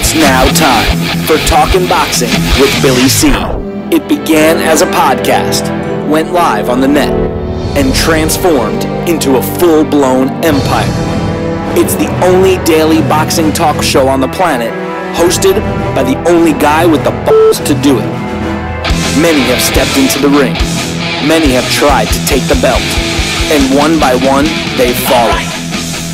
It's now time for Talkin' Boxing with Billy C. It began as a podcast, went live on the net, and transformed into a full-blown empire. It's the only daily boxing talk show on the planet, hosted by the only guy with the balls to do it. Many have stepped into the ring. Many have tried to take the belt. And one by one, they've fallen.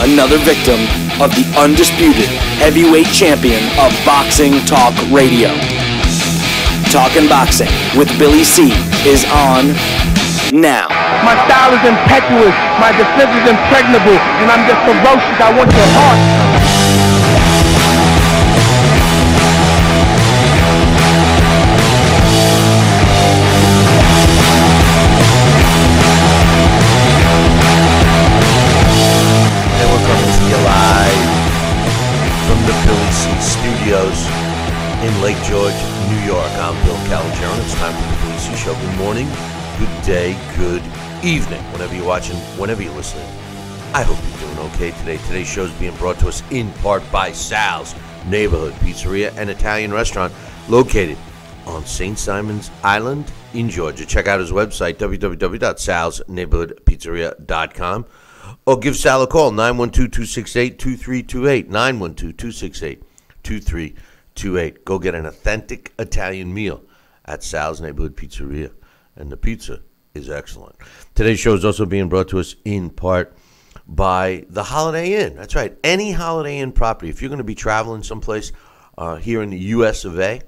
Another victim of the undisputed heavyweight champion of Boxing Talk Radio. Talkin' Boxing with Billy C is on now. My style is impetuous, my defense is impregnable, and I'm just ferocious. I want your heart. Studios in Lake George, New York. I'm Bill Calogero. It's time for the Billy C Show. Good morning, good day, good evening. Whenever you're watching, whenever you're listening, I hope you're doing okay today. Today's show is being brought to us in part by Sal's Neighborhood Pizzeria and Italian Restaurant located on St. Simon's Island in Georgia. Check out his website, www.salsneighborhoodpizzeria.com, or give Sal a call, 912-268-2328, 912-268-2328. Go get an authentic Italian meal at Sal's Neighborhood Pizzeria, and the pizza is excellent. Today's show is also being brought to us in part by the Holiday Inn. That's right, any Holiday Inn property. If you're going to be traveling someplace here in the U.S. of A.,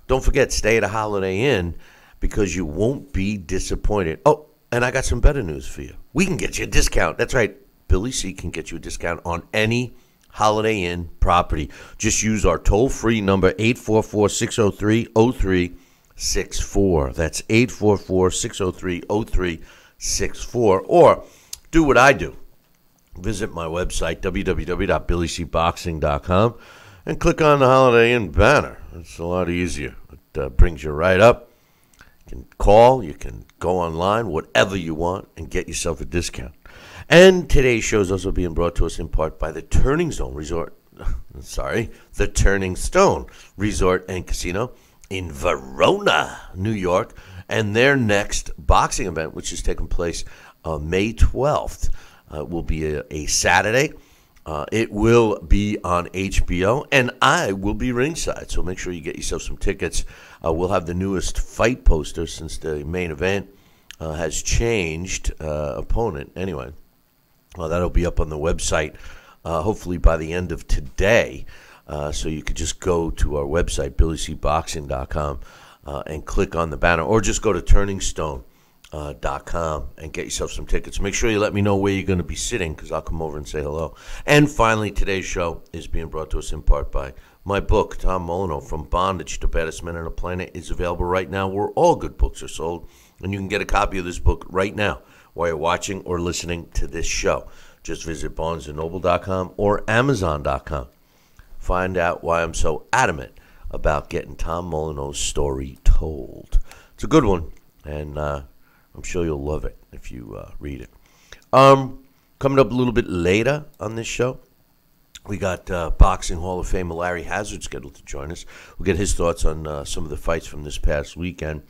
don't forget, stay at a Holiday Inn because you won't be disappointed. Oh, and I got some better news for you. We can get you a discount. That's right, Billy C can get you a discount on any Holiday Inn property. Just use our toll-free number, 844-603-0364. That's 844-603-0364. Or do what I do. Visit my website, www.billycboxing.com, and click on the Holiday Inn banner. It's a lot easier. It brings you right up. You can call, you can go online, whatever you want, and get yourself a discount. And today's show is also being brought to us in part by the Turning Stone Resort and Casino in Verona, New York, and their next boxing event, which is taking place May 12th, will be a Saturday. It will be on HBO, and I will be ringside, so make sure you get yourself some tickets. We'll have the newest fight poster since the main event has changed opponent. Anyway, that'll be up on the website hopefully by the end of today, so you could just go to our website, BillyCBoxing.com, and click on the banner, or just go to turningstone.com and get yourself some tickets. Make sure you let me know where you're going to be sitting, because I'll come over and say hello. And finally, today's show is being brought to us in part by my book, Tom Molyneux, From Bondage to Baddest Men on the Planet, is available right now where all good books are sold, and you can get a copy of this book right now while you're watching or listening to this show. Just visit BarnesandNoble.com or Amazon.com. Find out why I'm so adamant about getting Tom Molyneux's story told. It's a good one, and I'm sure you'll love it if you read it. Coming up a little bit later on this show, we got Boxing Hall of Famer Larry Hazzard scheduled to join us. We'll get his thoughts on some of the fights from this past weekend,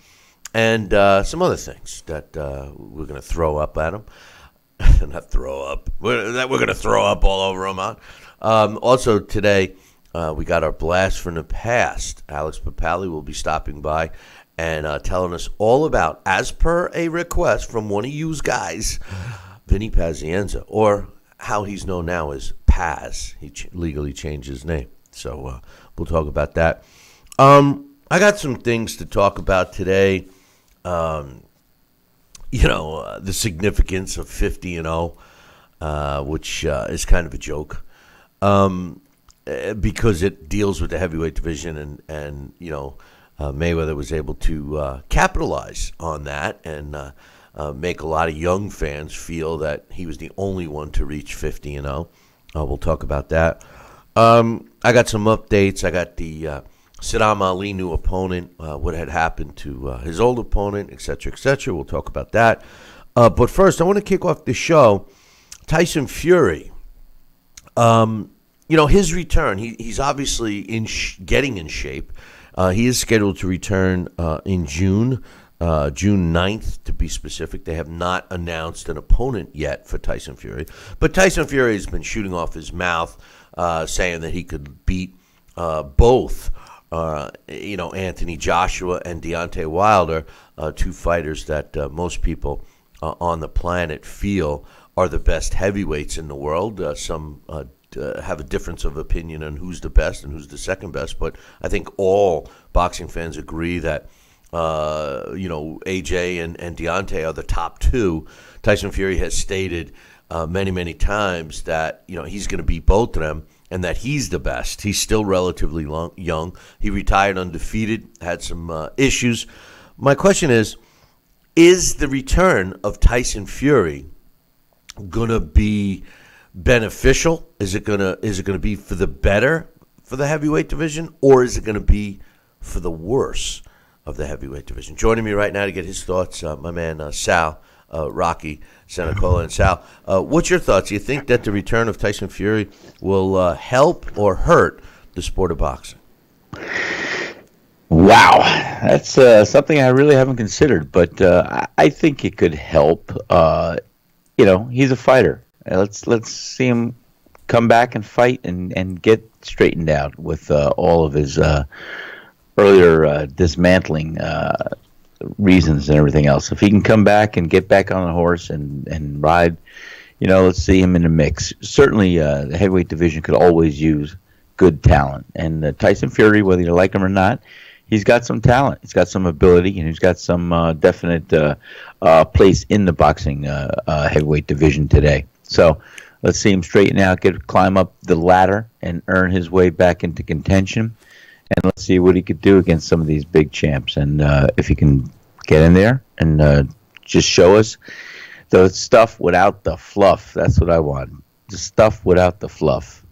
and some other things that we're going to throw up at him. Not throw up. We're going to throw up all over him. Also today, we got our Blast from the Past. Alex Pierpaoli will be stopping by and telling us all about, as per a request from one of you guys, Vinny Pazienza, or how he's known now as Paz. He legally changed his name. So we'll talk about that. I got some things to talk about today. The significance of 50-0, which is kind of a joke, because it deals with the heavyweight division, and Mayweather was able to capitalize on that and make a lot of young fans feel that he was the only one to reach 50-0. We'll talk about that. I got some updates. I got the Sadam Ali new opponent, what had happened to his old opponent, et cetera, et cetera. We'll talk about that. But first, I want to kick off the show. Tyson Fury his return, he's obviously getting in shape. He is scheduled to return in June 9th, to be specific. They have not announced an opponent yet for Tyson Fury. But Tyson Fury has been shooting off his mouth, saying that he could beat both, Anthony Joshua and Deontay Wilder, two fighters that most people on the planet feel are the best heavyweights in the world. Some have a difference of opinion on who's the best and who's the second best, but I think all boxing fans agree that AJ and Deontay are the top two. Tyson Fury has stated many, many times that he's going to beat both of them and that he's the best. He's still relatively young. He retired undefeated, had some issues. My question is the return of Tyson Fury going to be beneficial? Is it going to be for the better for the heavyweight division, or is it going to be for the worse of the heavyweight division? Joining me right now to get his thoughts, my man Sal, Rocky Senacola. And Sal, what's your thoughts? Do you think that the return of Tyson Fury will help or hurt the sport of boxing? Wow, that's something I really haven't considered, but I think it could help. He's a fighter. Let's see him come back and fight and get straightened out with all of his earlier dismantling reasons and everything else. If he can come back and get back on a horse and ride, let's see him in the mix. Certainly, the heavyweight division could always use good talent. And Tyson Fury, whether you like him or not, he's got some talent. He's got some ability, and he's got some definite place in the boxing heavyweight division today. So let's see him straighten out, climb up the ladder, and earn his way back into contention. And let's see what he could do against some of these big champs. And if he can get in there and just show us the stuff without the fluff. That's what I want. The stuff without the fluff.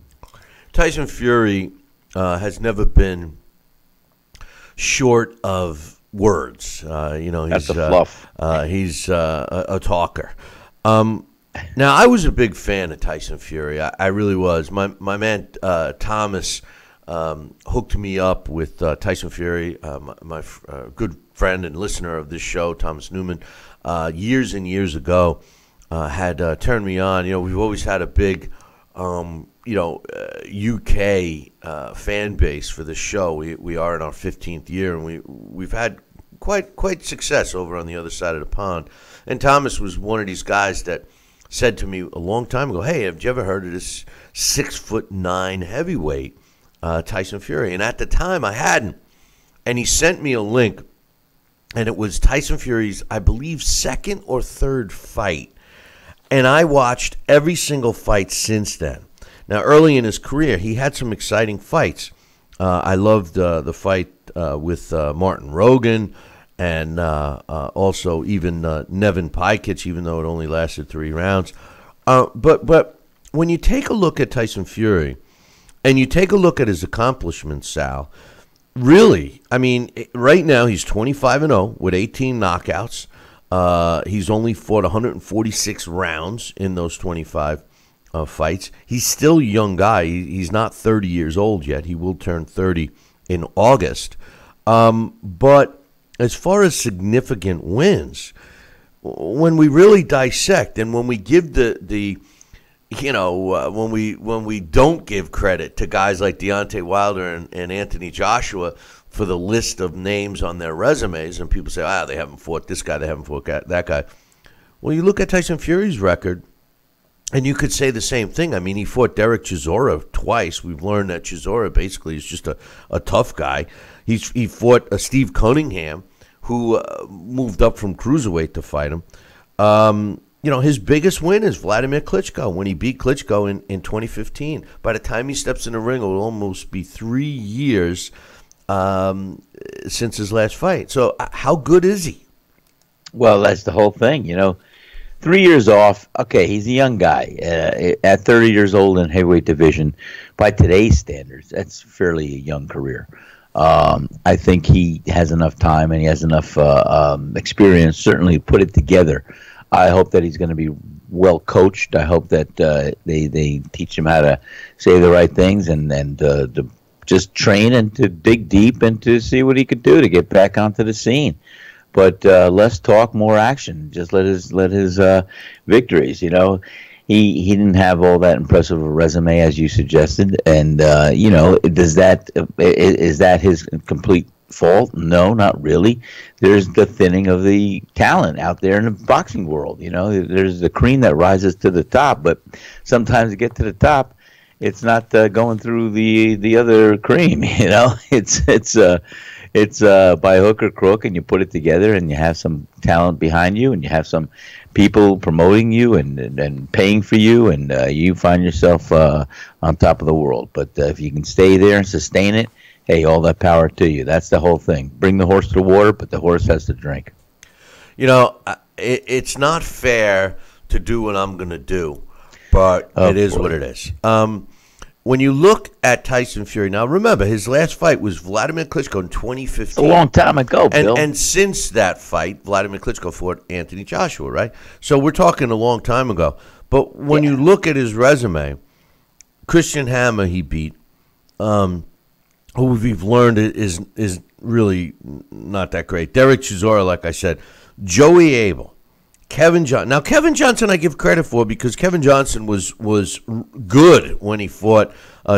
Tyson Fury has never been short of words. He's the fluff. He's a talker. Now, I was a big fan of Tyson Fury. I really was. My man Thomas hooked me up with Tyson Fury, my good friend and listener of this show, Thomas Newman, years and years ago, had turned me on. We've always had a big, UK fan base for the show. We are in our 15th year, and we've had quite success over on the other side of the pond. And Thomas was one of these guys that said to me a long time ago, "Hey, have you ever heard of this 6'9" heavyweight, Tyson Fury?" And at the time, I hadn't. And he sent me a link, and it was Tyson Fury's, I believe, second or third fight. And I watched every single fight since then. Now, early in his career, he had some exciting fights. I loved the fight with Martin Rogan, and also even Nevin Pikic, even though it only lasted 3 rounds. But when you take a look at Tyson Fury, and you take a look at his accomplishments, Sal, really, I mean, right now he's 25-0 with 18 knockouts. He's only fought 146 rounds in those 25 fights. He's still a young guy. He's not 30 years old yet. He will turn 30 in August. But as far as significant wins, when we really dissect and when we give when we don't give credit to guys like Deontay Wilder and Anthony Joshua for the list of names on their resumes, and people say, they haven't fought this guy, they haven't fought that guy. Well, you look at Tyson Fury's record, and you could say the same thing. I mean, he fought Derek Chisora twice. We've learned that Chisora basically is just a tough guy. He fought Steve Cunningham, who moved up from cruiserweight to fight him. His biggest win is Vladimir Klitschko, when he beat Klitschko in 2015. By the time he steps in the ring, it will almost be 3 years since his last fight. So how good is he? Well, that's the whole thing, 3 years off. Okay, he's a young guy. At 30 years old in heavyweight division, by today's standards, that's fairly a young career. I think he has enough time and he has enough experience, certainly, to put it together. I hope that he's going to be well coached. I hope that they teach him how to say the right things and to just train and to dig deep and to see what he could do to get back onto the scene. But less talk, more action. Just let his victories. He didn't have all that impressive a resume as you suggested, and is that his complete fault? No, not really. There's the thinning of the talent out there in the boxing world. There's the cream that rises to the top, but sometimes to get to the top, it's not going through the other cream. It's by hook or crook, and you put it together, and you have some talent behind you, and you have some people promoting you and paying for you, and you find yourself on top of the world. But if you can stay there and sustain it, hey, all that power to you. That's the whole thing. Bring the horse to the water, but the horse has to drink. It's not fair to do what I'm going to do, but it is what it is. When you look at Tyson Fury, now remember, his last fight was Vladimir Klitschko in 2015. A long time ago, Bill. And since that fight, Vladimir Klitschko fought Anthony Joshua, right? So we're talking a long time ago. But when you look at his resume, Christian Hammer he beat, who we've learned is really not that great. Derek Chisora, like I said. Joey Abel. Kevin Johnson. Now, Kevin Johnson I give credit for because Kevin Johnson was good when he fought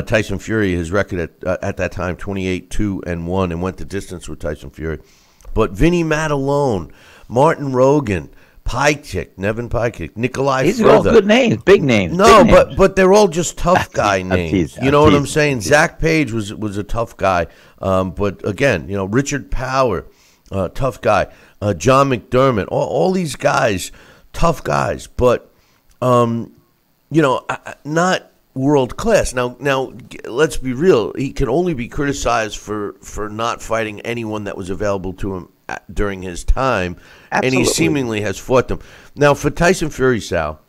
Tyson Fury. His record at that time, 28-2-1, and went the distance with Tyson Fury. But Vinny Matalone, Martin Rogan, Nevin Pajcik, Nikolai These are all Further. good names, big names. No, big names. but they're all just tough guy names. You know what I'm saying? Zach Page was a tough guy. But again, Richard Power, tough guy. John McDermott, all these guys, tough guys, but not world class. Now, let's be real. He can only be criticized for not fighting anyone that was available to him during his time, Absolutely. And he seemingly has fought them. Now, for Tyson Fury, Sal,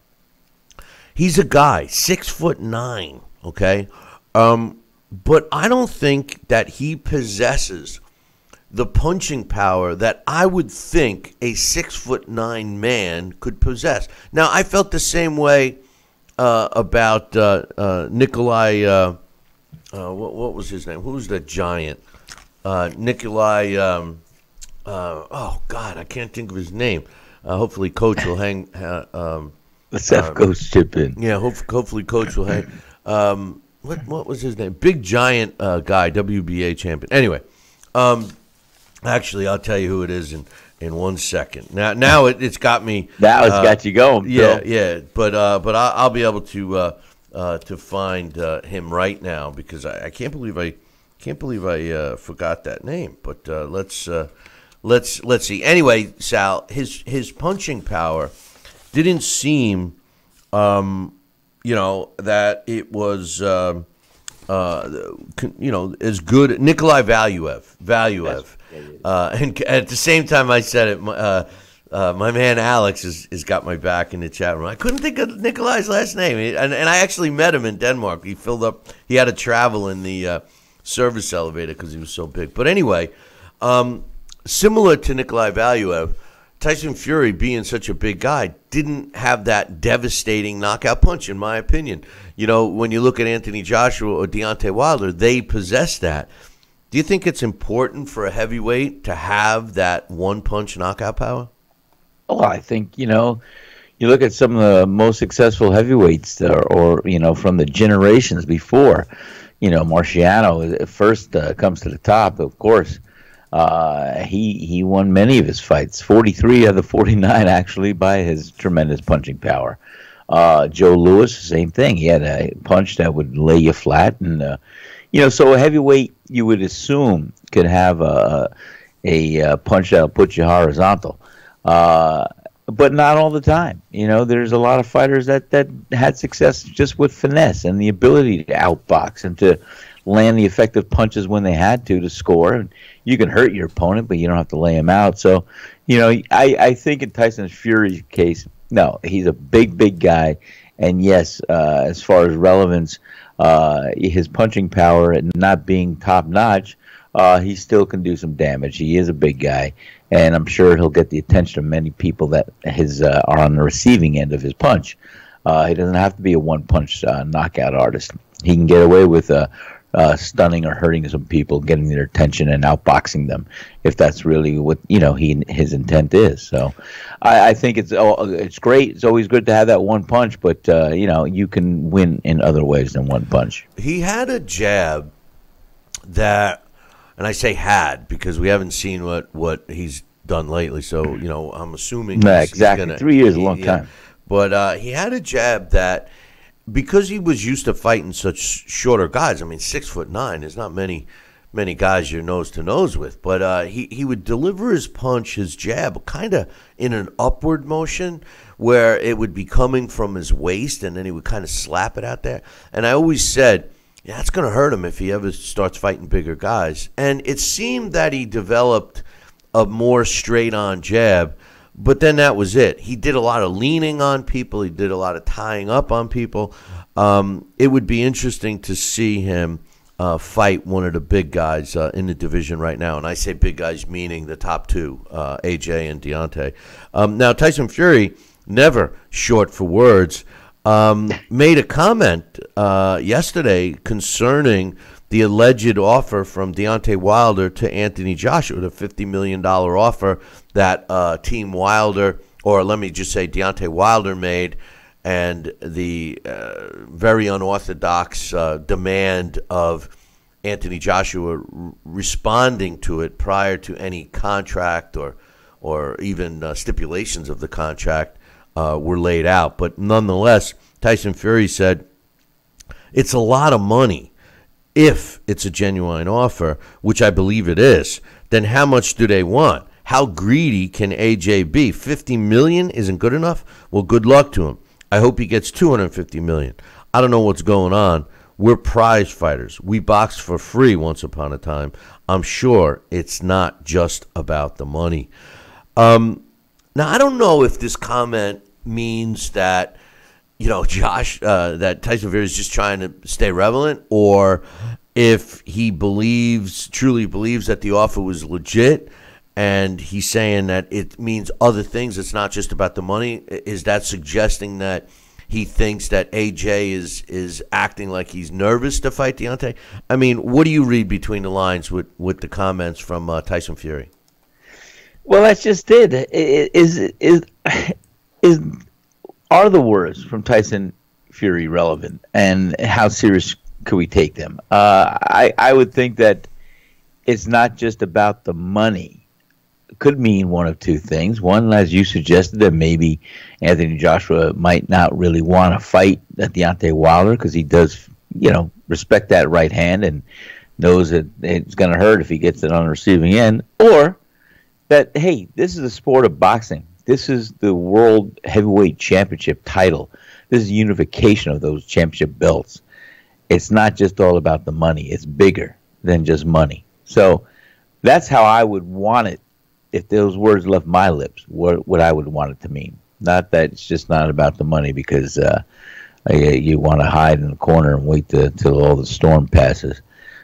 he's a guy, 6'9", okay, but I don't think that he possesses the punching power that I would think a 6'9" man could possess. Now, I felt the same way about Nikolai. What was his name? Who was the giant? Nikolai. Oh God, I can't think of his name. Hopefully, Coach will hang. Let's have Coach chip in. Yeah, hopefully, Coach will hang. What was his name? Big giant guy, WBA champion. Anyway. Actually, I'll tell you who it is in 1 second. Now it's got me. That has got you going. Bill. Yeah. But I'll be able to find him right now because I can't believe I forgot that name. But let's see. Anyway, Sal, his punching power didn't seem, that it was. As good. Nikolai Valuev. And at the same time I said it, my man Alex has got my back in the chat room. I couldn't think of Nikolai's last name, and I actually met him in Denmark. He had to travel in the service elevator because he was so big. But anyway, similar to Nikolai Valuev, Tyson Fury, being such a big guy, didn't have that devastating knockout punch, in my opinion. When you look at Anthony Joshua or Deontay Wilder, they possess that. Do you think it's important for a heavyweight to have that one-punch knockout power? Oh, I think, you look at some of the most successful heavyweights or from the generations before. Marciano first comes to the top, of course. He won many of his fights, 43 of the 49 actually, by his tremendous punching power. Joe Louis, same thing. He had a punch that would lay you flat, and so a heavyweight you would assume could have a punch that'll put you horizontal, but not all the time. There's a lot of fighters that had success just with finesse and the ability to outbox and to land the effective punches when they had to score. And you can hurt your opponent, but you don't have to lay him out. So, I think in Tyson Fury's case, no, he's a big guy. And yes, as far as relevance, his punching power and not being top notch he still can do some damage. He is a big guy, and I'm sure he'll get the attention of many people that are on the receiving end of his punch. He doesn't have to be a one-punch knockout artist. He can get away with stunning or hurting some people, getting their attention and outboxing them, if that's really what his intent is. So, I think it's great. It's always good to have that one punch, but you can win in other ways than one punch. He had a jab that, and I say had because we haven't seen what he's done lately. So I'm assuming exactly. He's 3 years is a long time. But he had a jab that, because he was used to fighting such shorter guys. I mean, 6'9". There's not many guys you're nose to nose with. But he would deliver his punch, his jab, kind of in an upward motion, where it would be coming from his waist, and then he would kind of slap it out there. And I always said, yeah, that's going to hurt him if he ever starts fighting bigger guys. And it seemed that he developed a more straight-on jab. But then that was it. He did a lot of leaning on people. He did a lot of tying up on people. It would be interesting to see him fight one of the big guys in the division right now. And I say big guys meaning the top two, AJ and Deontay. Now, Tyson Fury, never short for words, made a comment yesterday concerning the alleged offer from Deontay Wilder to Anthony Joshua, the $50 million offer that Team Wilder, or let me just say Deontay Wilder, made, and the very unorthodox demand of Anthony Joshua responding to it prior to any contract or even stipulations of the contract were laid out. But nonetheless, Tyson Fury said, it's a lot of money. If it's a genuine offer, which I believe it is, then how much do they want? How greedy can AJ be? $50 million isn't good enough? Well, good luck to him. I hope he gets $250 million. I don't know what's going on. We're prize fighters. We boxed for free once upon a time. I'm sure it's not just about the money. Now, I don't know if this comment means that that Tyson Fury is just trying to stay relevant, or if he truly believes that the offer was legit, and he's saying that it means other things. It's not just about the money. Is that suggesting that he thinks that AJ is acting like he's nervous to fight Deontay? I mean, what do you read between the lines with the comments from Tyson Fury? Well, that's just it. Are the words from Tyson Fury relevant, and how serious could we take them? I would think that it's not just about the money. It could mean one of two things. One, as you suggested, that maybe Anthony Joshua might not really want to fight Deontay Wilder because he does, respect that right hand and knows that it's going to hurt if he gets it on the receiving end. Or that, hey, this is a sport of boxing. This is the World Heavyweight Championship title. This is a unification of those championship belts. It's not just all about the money. It's bigger than just money. So that's how I would want it if those words left my lips, what I would want it to mean. Not that it's just not about the money because you want to hide in the corner and wait till all the storm passes.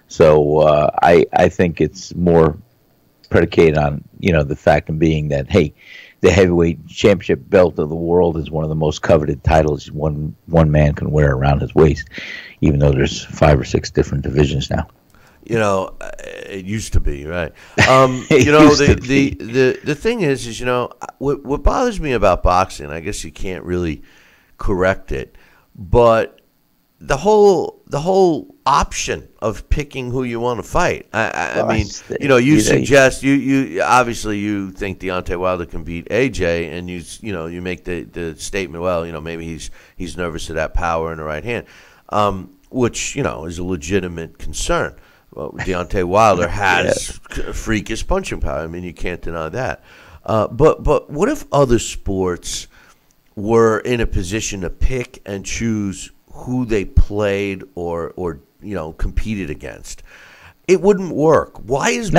So I think it's more predicated on, the fact of being that, hey, the heavyweight championship belt of the world is one of the most coveted titles one man can wear around his waist, even though there's 5 or 6 different divisions now. It used to be, right? The thing is what bothers me about boxing, I guess you can't really correct it, but the whole option of picking who you want to fight. I mean, you suggest you obviously you think Deontay Wilder can beat AJ, and you make the statement, well, maybe he's nervous of that power in the right hand, which is a legitimate concern. Well, Deontay Wilder has freakish punching power. I mean, you can't deny that. But what if other sports were in a position to pick and choose who they played or competed against? It wouldn't work. Why is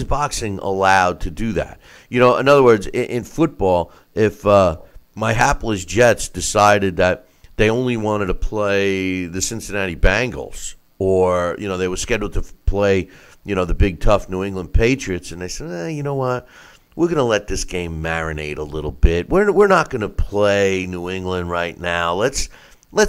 boxing allowed to do that? In other words, in football, if my hapless Jets decided that they only wanted to play the Cincinnati Bengals, or, they were scheduled to play, the big, tough New England Patriots, and they said, you know what? We're going to let this game marinate a little bit. We're not going to play New England right now. Let's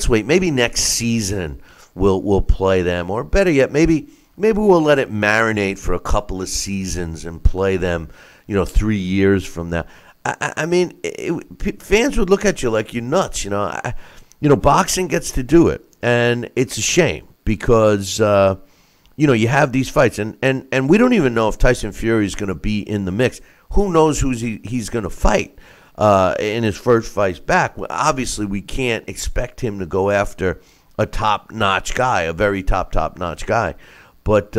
wait. Maybe next season we'll play them, or better yet, maybe we'll let it marinate for a couple of seasons and play them, 3 years from now. I mean, fans would look at you like you're nuts. Boxing gets to do it, and it's a shame because you have these fights, and we don't even know if Tyson Fury is going to be in the mix. Who knows who he's going to fight in his first fight back? Obviously, we can't expect him to go after a top-notch guy, a very top-notch guy. But,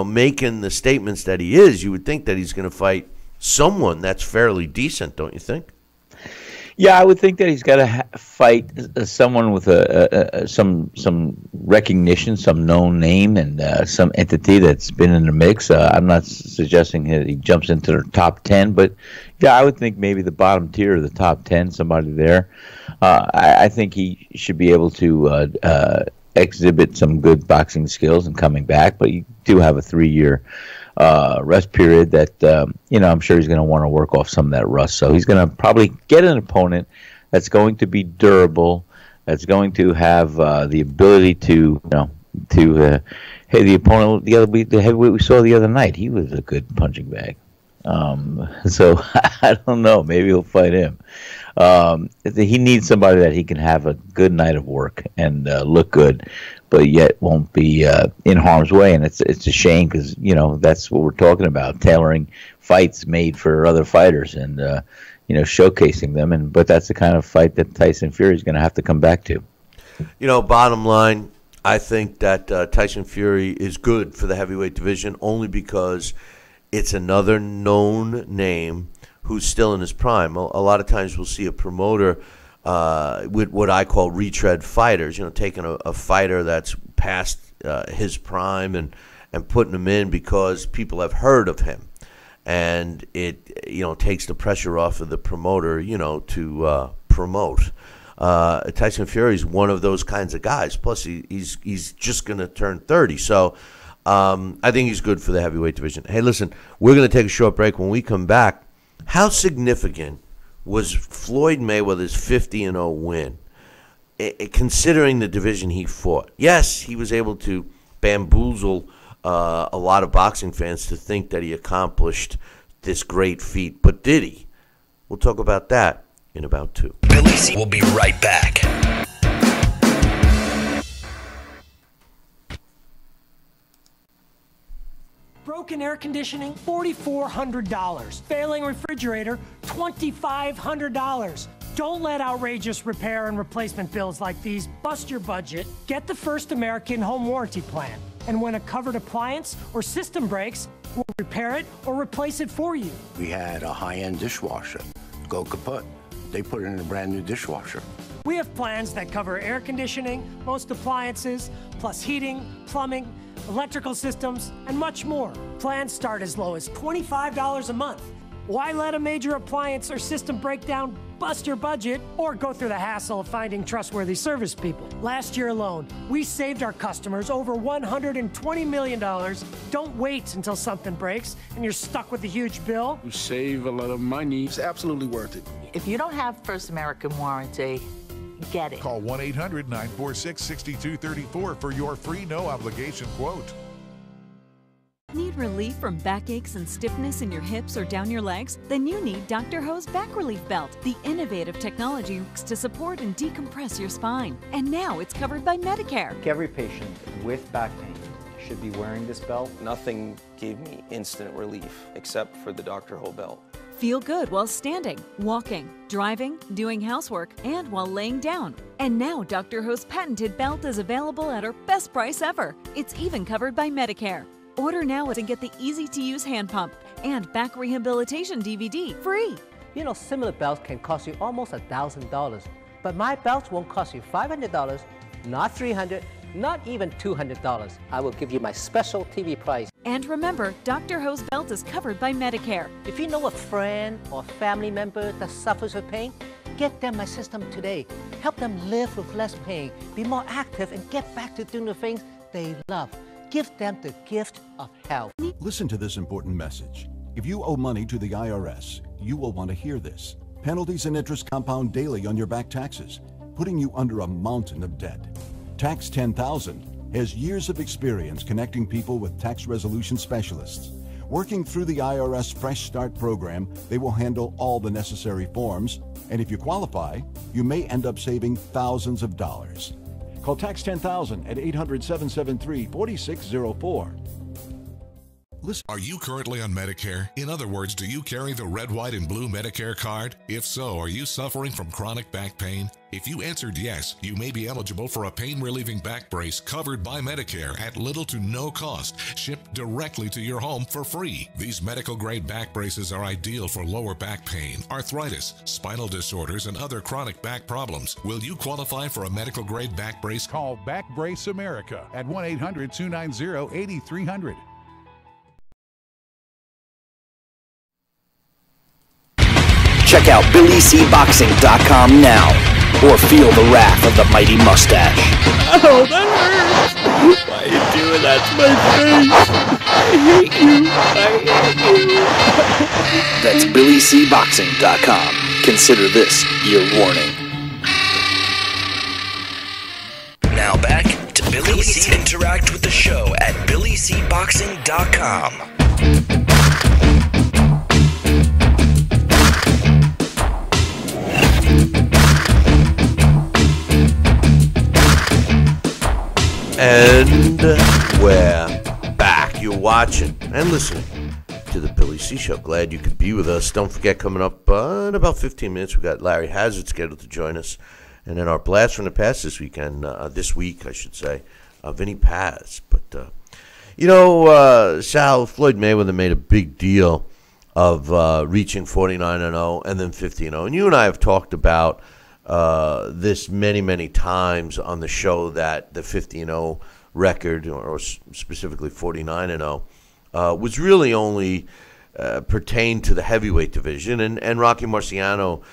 making the statements that he is, you would think that he's going to fight someone that's fairly decent, don't you think? Yeah, I would think that he's got to fight someone with some recognition, some known name, and some entity that's been in the mix. I'm not suggesting that he jumps into the top 10, but yeah, I would think maybe the bottom tier of the top 10, somebody there. I think he should be able to exhibit some good boxing skills and coming back, but you do have a 3-year rest period that I'm sure he's going to want to work off some of that rust. So he's going to probably get an opponent that's going to be durable, that's going to have the ability to hey, the opponent the heavyweight we saw the other night, he was a good punching bag. So I don't know, maybe he'll fight him. He needs somebody that he can have a good night of work and look good, but yet won't be in harm's way. And it's a shame because that's what we're talking about: tailoring fights made for other fighters and showcasing them. But that's the kind of fight that Tyson Fury is going to have to come back to. Bottom line, I think that Tyson Fury is good for the heavyweight division only because it's another known name who's still in his prime. A lot of times we'll see a promoter with what I call retread fighters, taking a fighter that's past his prime and putting him in because people have heard of him. And it, takes the pressure off of the promoter, to promote. Tyson Fury is one of those kinds of guys. Plus, he's just going to turn 30. So I think he's good for the heavyweight division. Hey, listen, we're going to take a short break. When we come back, how significant was Floyd Mayweather's 50-0 win, considering the division he fought? Yes, he was able to bamboozle a lot of boxing fans to think that he accomplished this great feat, but did he? We'll talk about that in about 2. Billy C will be right back. Broken air conditioning, $4,400. Failing refrigerator, $2,500. Don't let outrageous repair and replacement bills like these bust your budget. Get the First American Home Warranty Plan. And when a covered appliance or system breaks, we'll repair it or replace it for you. We had a high-end dishwasher go kaput. They put it in a brand new dishwasher. We have plans that cover air conditioning, most appliances, plus heating, plumbing, electrical systems, and much more. Plans start as low as $25 a month. Why let a major appliance or system break down, bust your budget, or go through the hassle of finding trustworthy service people? Last year alone, we saved our customers over $120 million. Don't wait until something breaks and you're stuck with a huge bill. You save a lot of money. It's absolutely worth it. If you don't have First American Warranty, get it. Call 1-800-946-6234 for your free no-obligation quote. Need relief from backaches and stiffness in your hips or down your legs? Then you need Dr. Ho's Back Relief Belt. The innovative technology works to support and decompress your spine. And now it's covered by Medicare. Every patient with back pain should be wearing this belt. Nothing gave me instant relief except for the Dr. Ho belt. Feel good while standing, walking, driving, doing housework, and while laying down. And now Dr. Ho's patented belt is available at our best price ever. It's even covered by Medicare. Order now and get the easy-to-use hand pump and back rehabilitation DVD free. Similar belts can cost you almost $1,000, but my belts won't cost you $500, not $300, not even $200. I will give you my special TV price. And remember, Dr. Ho's belt is covered by Medicare. If you know a friend or family member that suffers with pain, get them my system today. Help them live with less pain, be more active, and get back to doing the things they love. Give them the gift of health. Listen to this important message. If you owe money to the IRS, you will want to hear this. Penalties and interest compound daily on your back taxes, putting you under a mountain of debt. Tax 10,000 has years of experience connecting people with tax resolution specialists. Working through the IRS Fresh Start program, they will handle all the necessary forms, and if you qualify, you may end up saving thousands of dollars. Call Tax 10,000 at 800-773-4604. Are you currently on Medicare? In other words, do you carry the red, white, and blue Medicare card? If so, are you suffering from chronic back pain? If you answered yes, you may be eligible for a pain-relieving back brace covered by Medicare at little to no cost, shipped directly to your home for free. These medical-grade back braces are ideal for lower back pain, arthritis, spinal disorders, and other chronic back problems. Will you qualify for a medical-grade back brace? Call Back Brace America at 1-800-290-8300. Check out BillyCBoxing.com now, or feel the wrath of the mighty mustache. Oh, that hurts! Why are you doing that to my face? I hate you! That's BillyCBoxing.com. Consider this your warning. Now back to Billy C. Interact with the show at BillyCBoxing.com. And we're back. You're watching and listening to the Billy C. Show. Glad you could be with us. Don't forget, coming up in about 15 minutes, we got Larry Hazzard scheduled to join us. And then our blast from the past this weekend, this week, I should say, Vinny Paz. But, Sal, Floyd Mayweather made a big deal of reaching 49-0 and then 50-0. And you and I have talked about this many, many times on the show, that the 50-0 record, or specifically 49-0, was really only pertained to the heavyweight division. And Rocky Marciano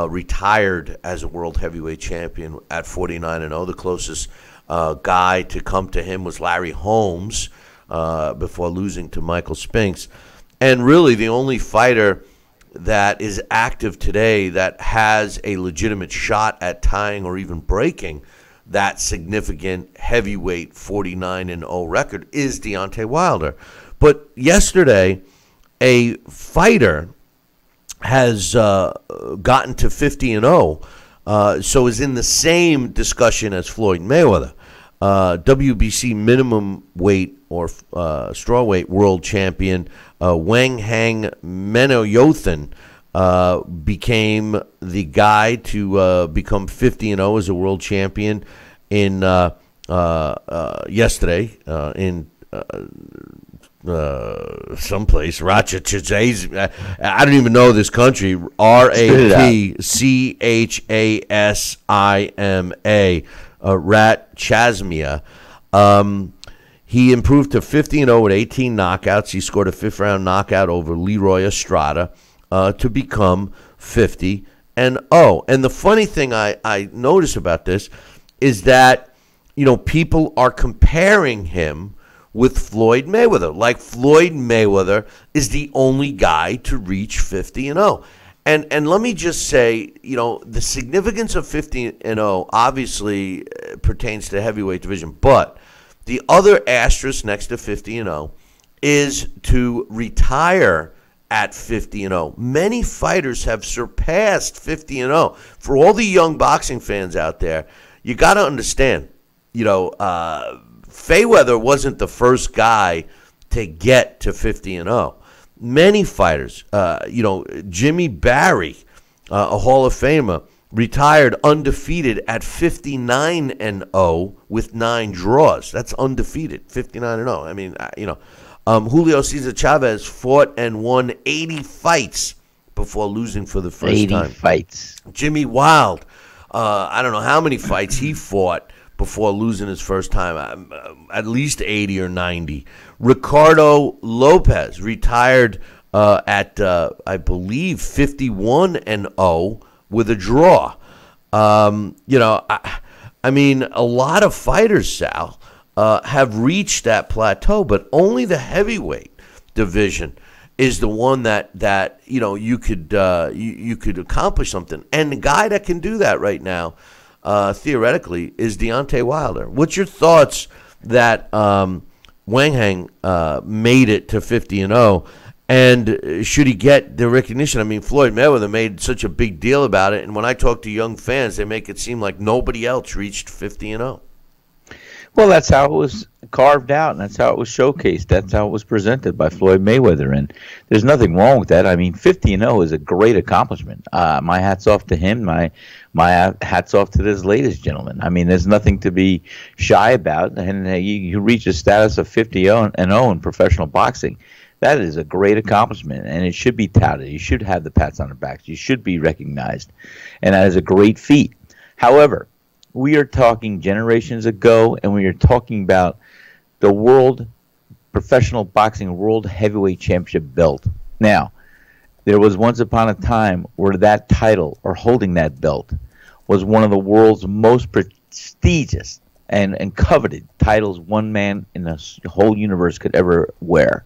retired as a world heavyweight champion at 49-0. The closest guy to come to him was Larry Holmes before losing to Michael Spinks. And really the only fighter that is active today that has a legitimate shot at tying or even breaking that significant heavyweight 49-0 record is Deontay Wilder. But yesterday, a fighter has gotten to 50-0, so is in the same discussion as Floyd Mayweather. WBC minimum weight or strawweight world champion Wang Hang Menoyothan became the guy to become 50-0 as a world champion in yesterday in someplace, Rochester. I don't even know this country. Ratchasima. Rat Chasmia. He improved to 50-0 with 18 knockouts. He scored a fifth-round knockout over Leroy Estrada to become 50-0. And the funny thing I notice about this is that, people are comparing him with Floyd Mayweather. Like Floyd Mayweather is the only guy to reach 50-0. And let me just say, the significance of 50-0 obviously pertains to the heavyweight division, but the other asterisk next to 50-0 is to retire at 50-0. Many fighters have surpassed 50-0. For all the young boxing fans out there, you got to understand, Mayweather wasn't the first guy to get to 50-0. Many fighters, Jimmy Barry, a Hall of Famer, retired undefeated at 59-0 with 9 draws. That's undefeated, 59-0. I mean, Julio Cesar Chavez fought and won 80 fights before losing for the first 80 time. 80 fights. Jimmy Wild, I don't know how many fights he fought before losing his first time, at least 80 or 90. Ricardo Lopez retired at, I believe, 51-0 with a draw. I mean, a lot of fighters, Sal, have reached that plateau, but only the heavyweight division is the one that you could accomplish something. And the guy that can do that right now, theoretically, is Deontay Wilder. What's your thoughts that Wang Hang made it to 50-0? And should he get the recognition? I mean, Floyd Mayweather made such a big deal about it, and when I talk to young fans, they make it seem like nobody else reached 50-0. Well, that's how it was carved out, and that's how it was showcased. That's how it was presented by Floyd Mayweather, and there's nothing wrong with that. I mean, 50-0 is a great accomplishment. My hat's off to him. My hat's off to this latest gentleman. I mean, there's nothing to be shy about, and you reach the status of 50-0 in professional boxing. That is a great accomplishment, and it should be touted. You should have the pats on the back. You should be recognized, and that is a great feat. However, we are talking generations ago, and we are talking about the World Professional Boxing World Heavyweight Championship belt. Now, there was once upon a time where that title, or holding that belt, was one of the world's most prestigious and coveted titles one man in the whole universe could ever wear.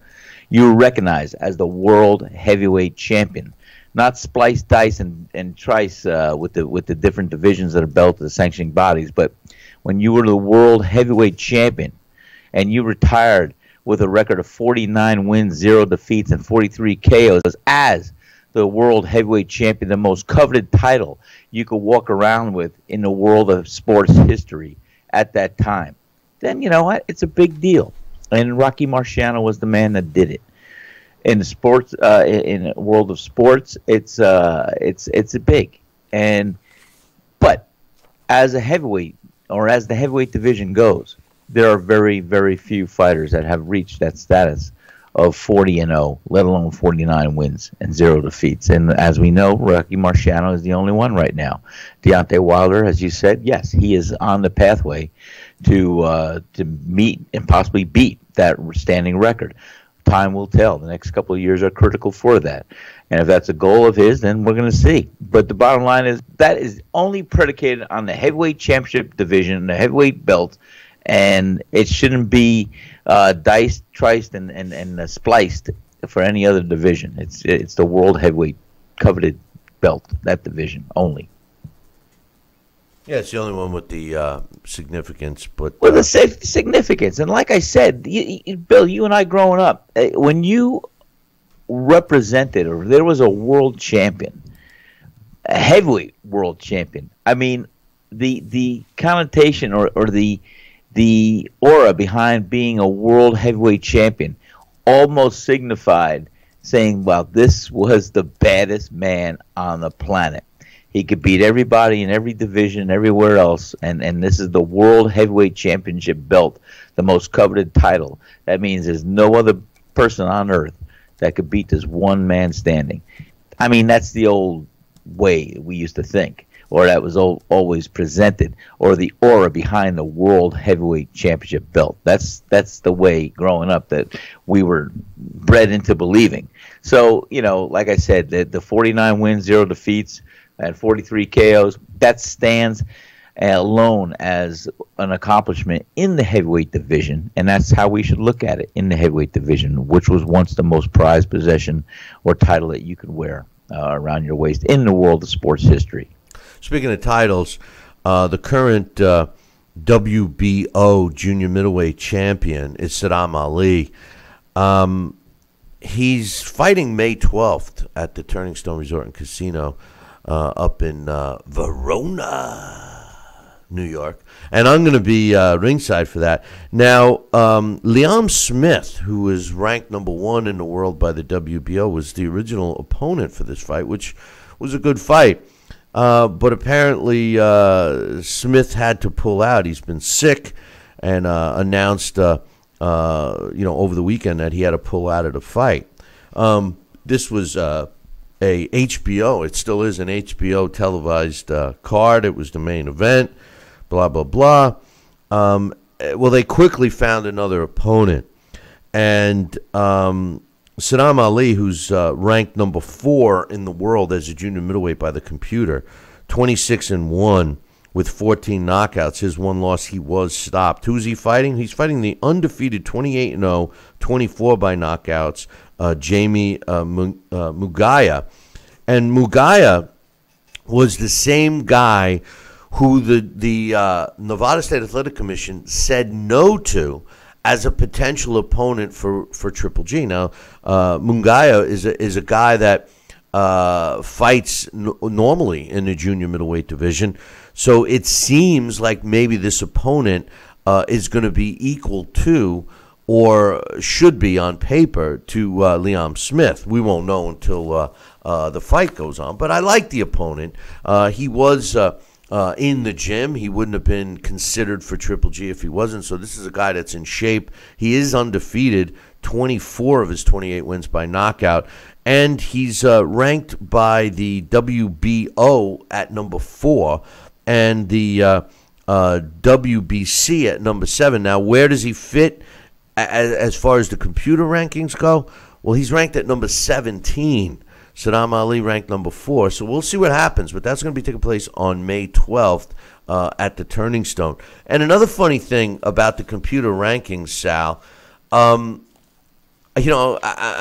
You were recognized as the World Heavyweight Champion. Not splice, dice, and trice with the different divisions that are belt to the sanctioning bodies, but when you were the world heavyweight champion and you retired with a record of 49 wins, 0 defeats, and 43 KOs as the world heavyweight champion, the most coveted title you could walk around with in the world of sports history at that time, then you know what? It's a big deal. And Rocky Marciano was the man that did it. In the sports, in the world of sports, it's big, but as a heavyweight, or as the heavyweight division goes, there are very, very few fighters that have reached that status of 40-0, let alone 49 wins and 0 defeats. And as we know, Rocky Marciano is the only one right now. Deontay Wilder, as you said, yes, he is on the pathway to meet and possibly beat that standing record. Time will tell. The next couple of years are critical for that. And if that's a goal of his, then we're going to see. But the bottom line is that is only predicated on the heavyweight championship division, the heavyweight belt, and it shouldn't be diced, triced, and spliced for any other division. It's the world heavyweight coveted belt, that division only. Yeah, it's the only one with the significance. But well, the significance, and like I said, Bill, you and I growing up, when you represented, or there was a world champion, a heavyweight world champion. I mean, the connotation or the aura behind being a world heavyweight champion almost signified saying, "Well, this was the baddest man on the planet." He could beat everybody in every division, everywhere else, and this is the World Heavyweight Championship belt, the most coveted title. That means there's no other person on earth that could beat this one man standing. I mean, that's the old way we used to think, or that was always presented, or the aura behind the World Heavyweight Championship belt. That's the way growing up that we were bred into believing. So, you know, like I said, the 49 wins, 0 defeats, and 43 KOs, that stands alone as an accomplishment in the heavyweight division, and that's how we should look at it, in the heavyweight division, which was once the most prized possession or title that you could wear around your waist in the world of sports history. Speaking of titles, the current WBO junior middleweight champion is Sadam Ali. He's fighting May 12th at the Turning Stone Resort and Casino up in Verona, New York, and I'm going to be ringside for that. Now, Liam Smith, who is ranked #1 in the world by the WBO, was the original opponent for this fight, which was a good fight. But apparently, Smith had to pull out. He's been sick, and announced, over the weekend that he had to pull out of the fight. This was a HBO, it still is an HBO televised card. It was the main event, blah, blah, blah. Well, they quickly found another opponent. And Sadam Ali, who's ranked #4 in the world as a junior middleweight by the computer, 26-1 with 14 knockouts. His one loss, he was stopped. Who's he fighting? He's fighting the undefeated 28-0, 24 by knockouts, Jamie Mugaya. And Mugaya was the same guy who the Nevada State Athletic Commission said no to as a potential opponent for Triple G. Now, Mugaya is a guy that fights normally in the junior middleweight division. So it seems like maybe this opponent is going to be equal to, or should be on paper, to Liam Smith. We won't know until the fight goes on. But I like the opponent. He was in the gym. He wouldn't have been considered for Triple G if he wasn't. So this is a guy that's in shape. He is undefeated, 24 of his 28 wins by knockout. And he's ranked by the WBO at number 4 and the WBC at number 7. Now, where does he fit as far as the computer rankings go? Well, he's ranked at number 17. Sadam Ali ranked number 4. So we'll see what happens. But that's going to be taking place on May 12th at the Turning Stone. And another funny thing about the computer rankings, Sal, I'm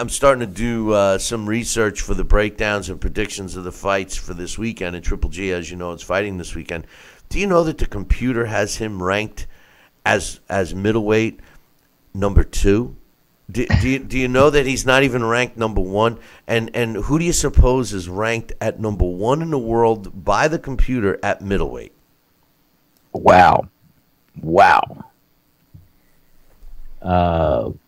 starting to do some research for the breakdowns and predictions of the fights for this weekend. And Triple G, as you know, is fighting this weekend. Do you know that the computer has him ranked as middleweight number 2? Do you know that he's not even ranked number 1? And who do you suppose is ranked at number 1 in the world by the computer at middleweight? Wow.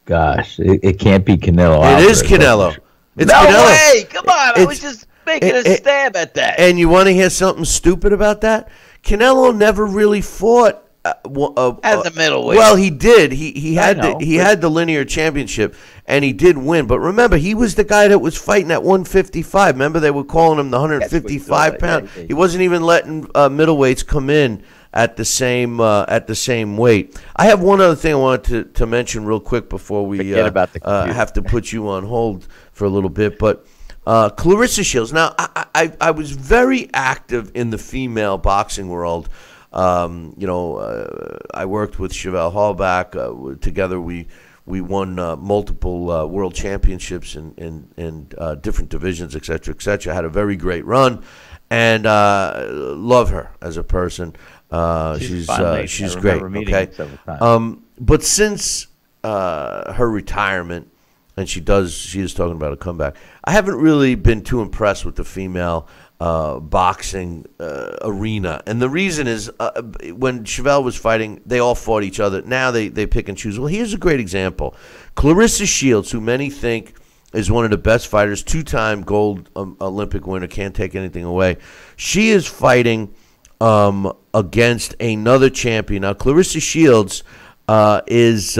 Gosh, it can't be Canelo. It is Canelo. It's no Canelo. way! Come on, I was just making a stab at that. And you want to hear something stupid about that? Canelo never really fought as a middleweight. Well, he did. He had the linear championship, and he did win. But remember, he was the guy that was fighting at 155. Remember, they were calling him the 155-pound. Yeah. He wasn't even letting middleweights come in at the same weight. I have one other thing I wanted to mention real quick before we have to put you on hold for a little bit. But Clarissa Shields. Now, I was very active in the female boxing world. I worked with Chevelle Hallback. Together we won multiple world championships in different divisions, et cetera, et cetera. Had a very great run, and love her as a person. She's great. Okay, but since her retirement, and she is talking about a comeback, I haven't really been too impressed with the female boxing arena. And the reason is when Chevelle was fighting, they all fought each other. Now they pick and choose. Well, here's a great example. Clarissa Shields, who many think is one of the best fighters, 2-time gold Olympic winner, can't take anything away. She is fighting against another champion. Now, Clarissa Shields is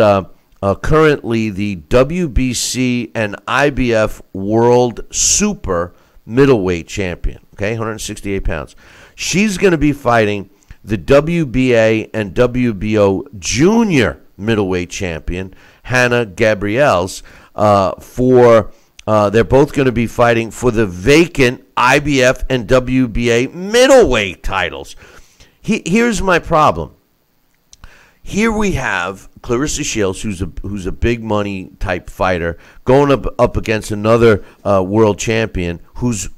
currently the WBC and IBF World Super middleweight champion, okay, 168 pounds. She's going to be fighting the WBA and WBO junior middleweight champion, Hannah Gabriels, they're both going to be fighting for the vacant IBF and WBA middleweight titles. Here's my problem. Here we have Clarissa Shields, who's a big money type fighter, going up against another world champion who's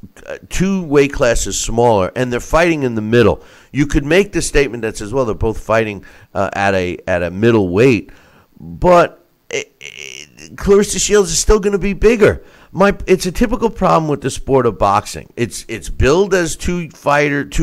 2 weight classes smaller, and they're fighting in the middle. You could make the statement that says, well, they're both fighting at a middleweight, but Clarissa Shields is still going to be bigger. It's a typical problem with the sport of boxing. It's billed as 2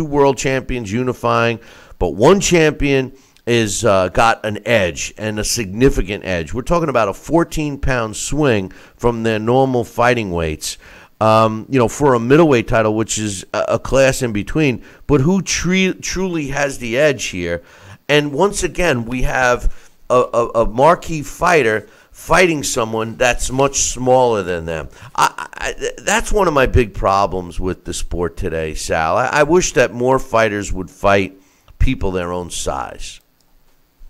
world champions unifying, but one champion is got an edge, and a significant edge. We're talking about a 14-pound swing from their normal fighting weights, for a middleweight title, which is a class in between. But who truly has the edge here? And once again, we have a marquee fighter fighting someone that's much smaller than them. That's one of my big problems with the sport today, Sal. I wish that more fighters would fight people their own size.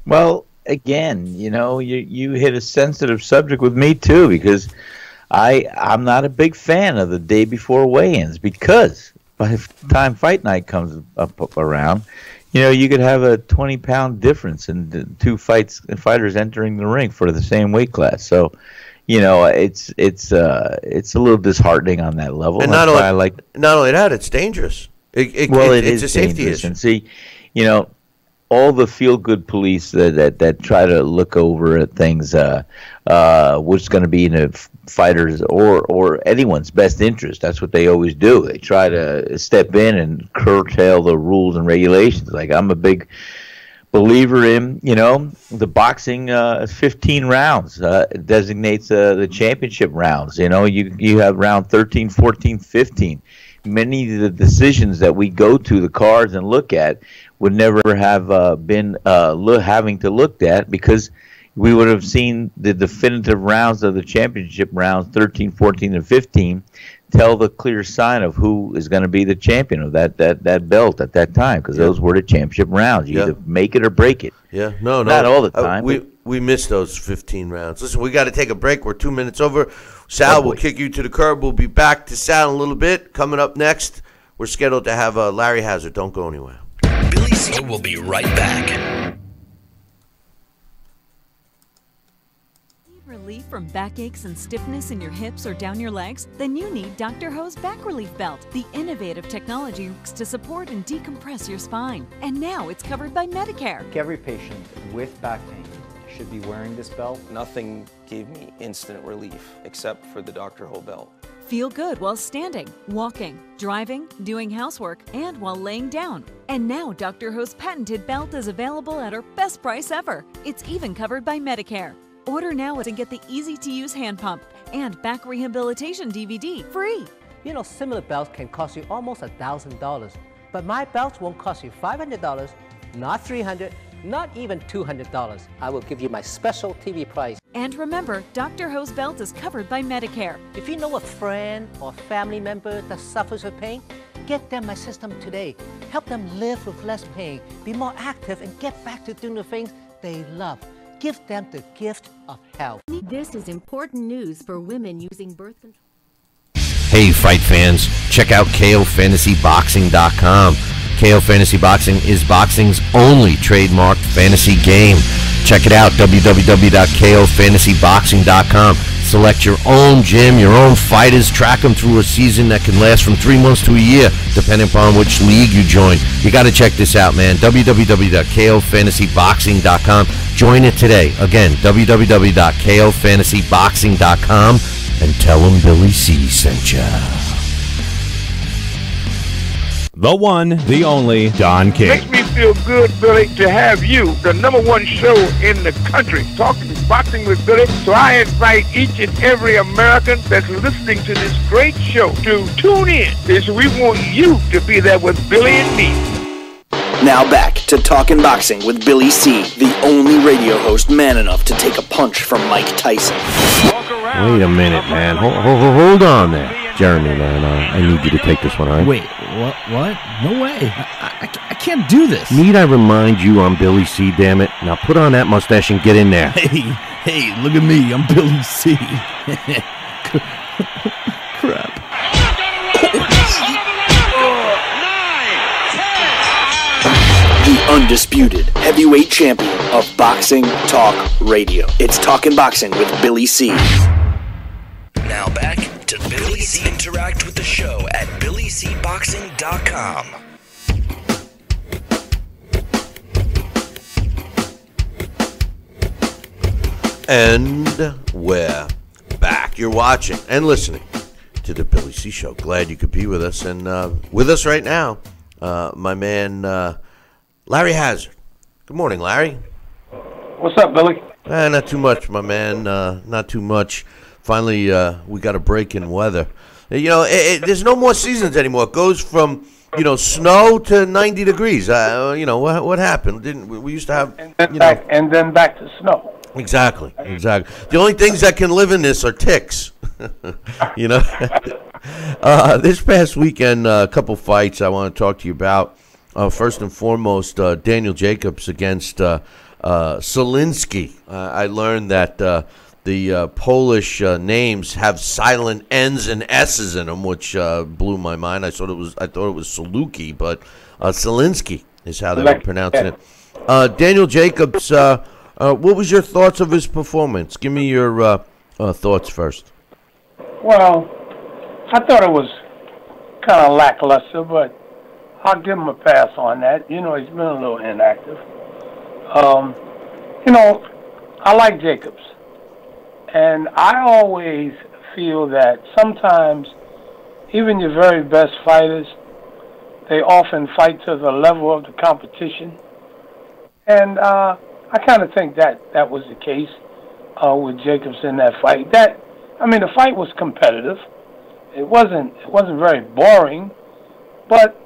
Well, again, you hit a sensitive subject with me too, because I'm not a big fan of the day before weigh-ins, because by the time fight night comes up around, you could have a 20-pound difference in the two fighters entering the ring for the same weight class. So, it's a little disheartening on that level. And not only that, it's dangerous. It's a safety issue. And see, all the feel-good police that try to look over at things, what's going to be in a fighter's or anyone's best interest. That's what they always do. They try to step in and curtail the rules and regulations. Like, I'm a big believer in, the boxing 15 rounds designates the championship rounds. You have round 13, 14, 15. Many of the decisions that we go to the cards and look at would never have been having to look at, because we would have seen the definitive rounds of the championship rounds 13, 14, and 15 tell the clear sign of who is going to be the champion of that belt at that time, because those were the championship rounds. You either make it or break it. Yeah, no, not all the time. We missed those 15 rounds. Listen, we got to take a break. We're 2 minutes over. Sal will kick you to the curb. We'll be back to Sal in a little bit. Coming up next, we're scheduled to have Larry Hazzard. Don't go anywhere. Billy C will be right back. Relief from backaches and stiffness in your hips or down your legs? Then you need Dr. Ho's Back Relief Belt, the innovative technology to support and decompress your spine. And now it's covered by Medicare. Every patient with back pain should be wearing this belt. Nothing gave me instant relief except for the Dr. Ho belt. Feel good while standing, walking, driving, doing housework, and while laying down. And now Dr. Ho's patented belt is available at our best price ever. It's even covered by Medicare. Order now and get the easy-to-use hand pump and back rehabilitation DVD free. Similar belts can cost you almost $1,000, but my belts won't cost you $500, not $300, not even $200. I will give you my special TV price. And remember, Dr. Ho's belt is covered by Medicare. If you know a friend or family member that suffers with pain, get them my system today. Help them live with less pain, be more active, and get back to doing the things they love. Give them the gift of health. This is important news for women using birth control. Hey, fight fans, check out KOFantasyBoxing.com. KO Fantasy Boxing is boxing's only trademarked fantasy game. Check it out, www.KOFantasyBoxing.com. Select your own gym, your own fighters, track them through a season that can last from 3 months to a year, depending upon which league you join. You got to check this out, man. www.KOFantasyBoxing.com. Join it today. Again, www.KOFantasyBoxing.com, and tell them Billy C sent ya. The one, the only, Don King. Makes me feel good, Billy, to have you, the #1 show in the country, talking boxing with Billy. So I invite each and every American that's listening to this great show to tune in, because we want you to be there with Billy and me. Now back to Talking Boxing with Billy C, the only radio host man enough to take a punch from Mike Tyson. Wait a minute, man. Hold on there. Jeremy, man, I need you to take this one, all right? Wait, what? No way. I can't do this. Need I remind you I'm Billy C, damn it? Now put on that mustache and get in there. Hey, look at me. I'm Billy C. Crap. The undisputed heavyweight champion of Boxing Talk Radio. It's Talking Boxing with Billy C. Now back to Billy C. Interact with the show at BillyCBoxing.com. And we're back. You're watching and listening to the Billy C Show. Glad you could be with us. And with us right now, my man Larry Hazzard. Good morning, Larry. What's up, Billy? Not too much, my man. Not too much. Finally, we got a break in weather. There's no more seasons anymore. It goes from, snow to 90 degrees. What happened? We used to have, and then back to snow. Exactly. The only things that can live in this are ticks. This past weekend, a couple fights I want to talk to you about. First and foremost, Daniel Jacobs against Soliński. I learned that the Polish names have silent N's and S's in them, which blew my mind. I thought it was Saluki, but Soliński is how they were pronouncing it. Daniel Jacobs, what was your thoughts of his performance? Give me your thoughts first. Well, I thought it was kind of lackluster, but I'll give him a pass on that. You know, he's been a little inactive. You know, I like Jacobs. And I always feel that sometimes even your very best fighters, they often fight to the level of the competition. And I kind of think that was the case with Jacobs in that fight. The fight was competitive. It wasn't very boring, but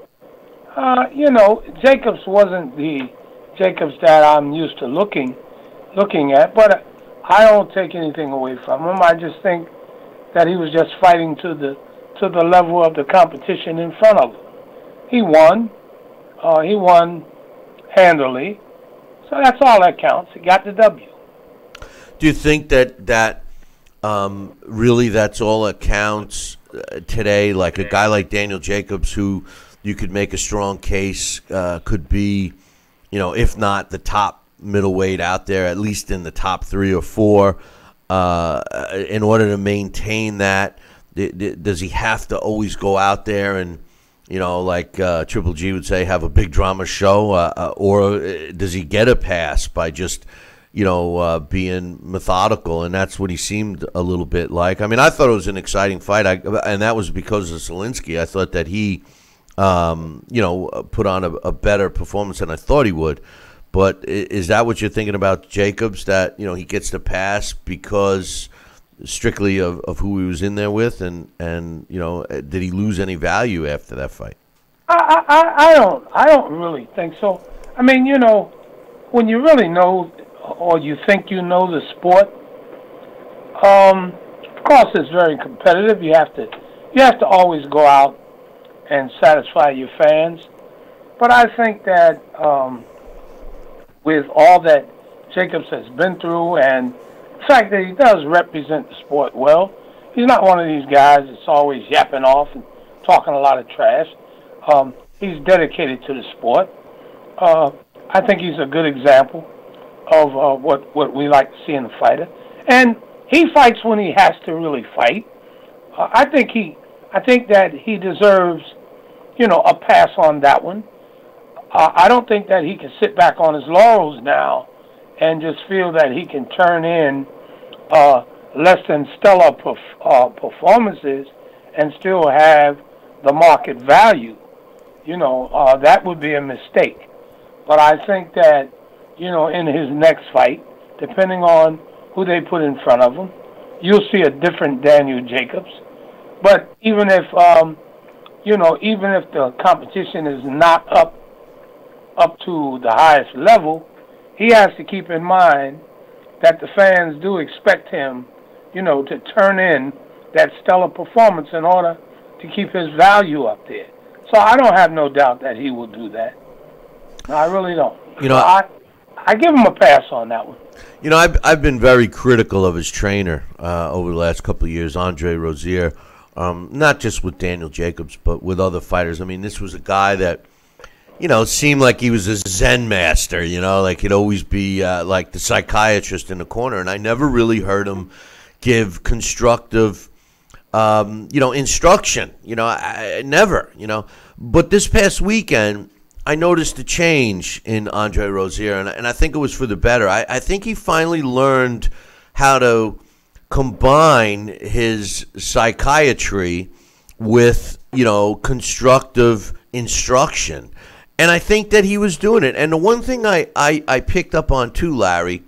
you know, Jacobs wasn't the Jacobs that I'm used to looking at. But I don't take anything away from him. I just think that he was just fighting to the level of the competition in front of him. He won. He won handily. So that's all that counts. He got the W. Do you think that really that's all that counts today? Like a guy like Daniel Jacobs, who you could make a strong case could be, you know, if not the top middleweight out there, at least in the top 3 or 4. In order to maintain that, does he have to always go out there and, you know, like Triple G would say, have a big drama show, or does he get a pass by just, you know, being methodical? And that's what he seemed a little bit like. I mean, I thought it was an exciting fight, and that was because of Solinsky. I thought that he, you know, put on a better performance than I thought he would. But is that what you're thinking about Jacobs, that, you know, he gets the pass because strictly of who he was in there with, and you know, did he lose any value after that fight? I don't really think so. I mean, you know, when you really know, or you think you know the sport, of course it's very competitive. You have to always go out and satisfy your fans. But I think that with all that Jacobs has been through, and the fact that he does represent the sport well, he's not one of these guys that's always yapping off and talking a lot of trash. He's dedicated to the sport. I think he's a good example of what we like to see in a fighter, and he fights when he has to really fight. I think that he deserves, you know, a pass on that one. I don't think that he can sit back on his laurels now and just feel that he can turn in less than stellar performances and still have the market value. You know, that would be a mistake. But I think that, you know, in his next fight, depending on who they put in front of him, you'll see a different Daniel Jacobs. But even if, you know, even if the competition is not up to the highest level, he has to keep in mind that the fans do expect him, you know, to turn in that stellar performance in order to keep his value up there. So I don't have no doubt that he will do that. No, I really don't. You know, I give him a pass on that one. You know, I've been very critical of his trainer over the last couple of years, Andre Rozier, not just with Daniel Jacobs, but with other fighters. I mean, this was a guy that, you know, seemed like he was a Zen master, you know, like he'd always be like the psychiatrist in the corner. And I never really heard him give constructive, you know, instruction, you know, I never, you know. But this past weekend, I noticed a change in Andre Rozier, and I think it was for the better. I think he finally learned how to combine his psychiatry with, you know, constructive instruction. And I think that he was doing it. And the one thing I picked up on too, Larry,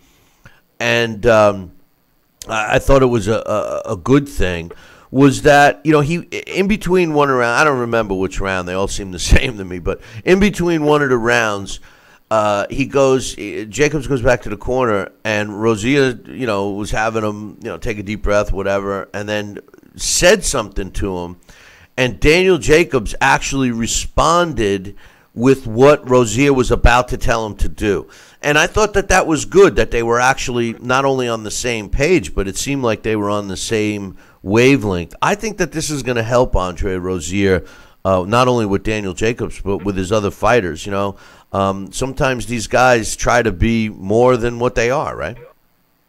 and I thought it was a good thing, was that, you know, he, in between one round, I don't remember which round, they all seem the same to me, but in between one of the rounds, Jacobs goes back to the corner, and Rozier, you know, was having him, you know, take a deep breath, whatever, and then said something to him, and Daniel Jacobs actually responded with what Rozier was about to tell him to do. And I thought that that was good, that they were actually not only on the same page, but it seemed like they were on the same wavelength. I think that this is going to help Andre Rozier, not only with Daniel Jacobs, but with his other fighters. You know, sometimes these guys try to be more than what they are, right?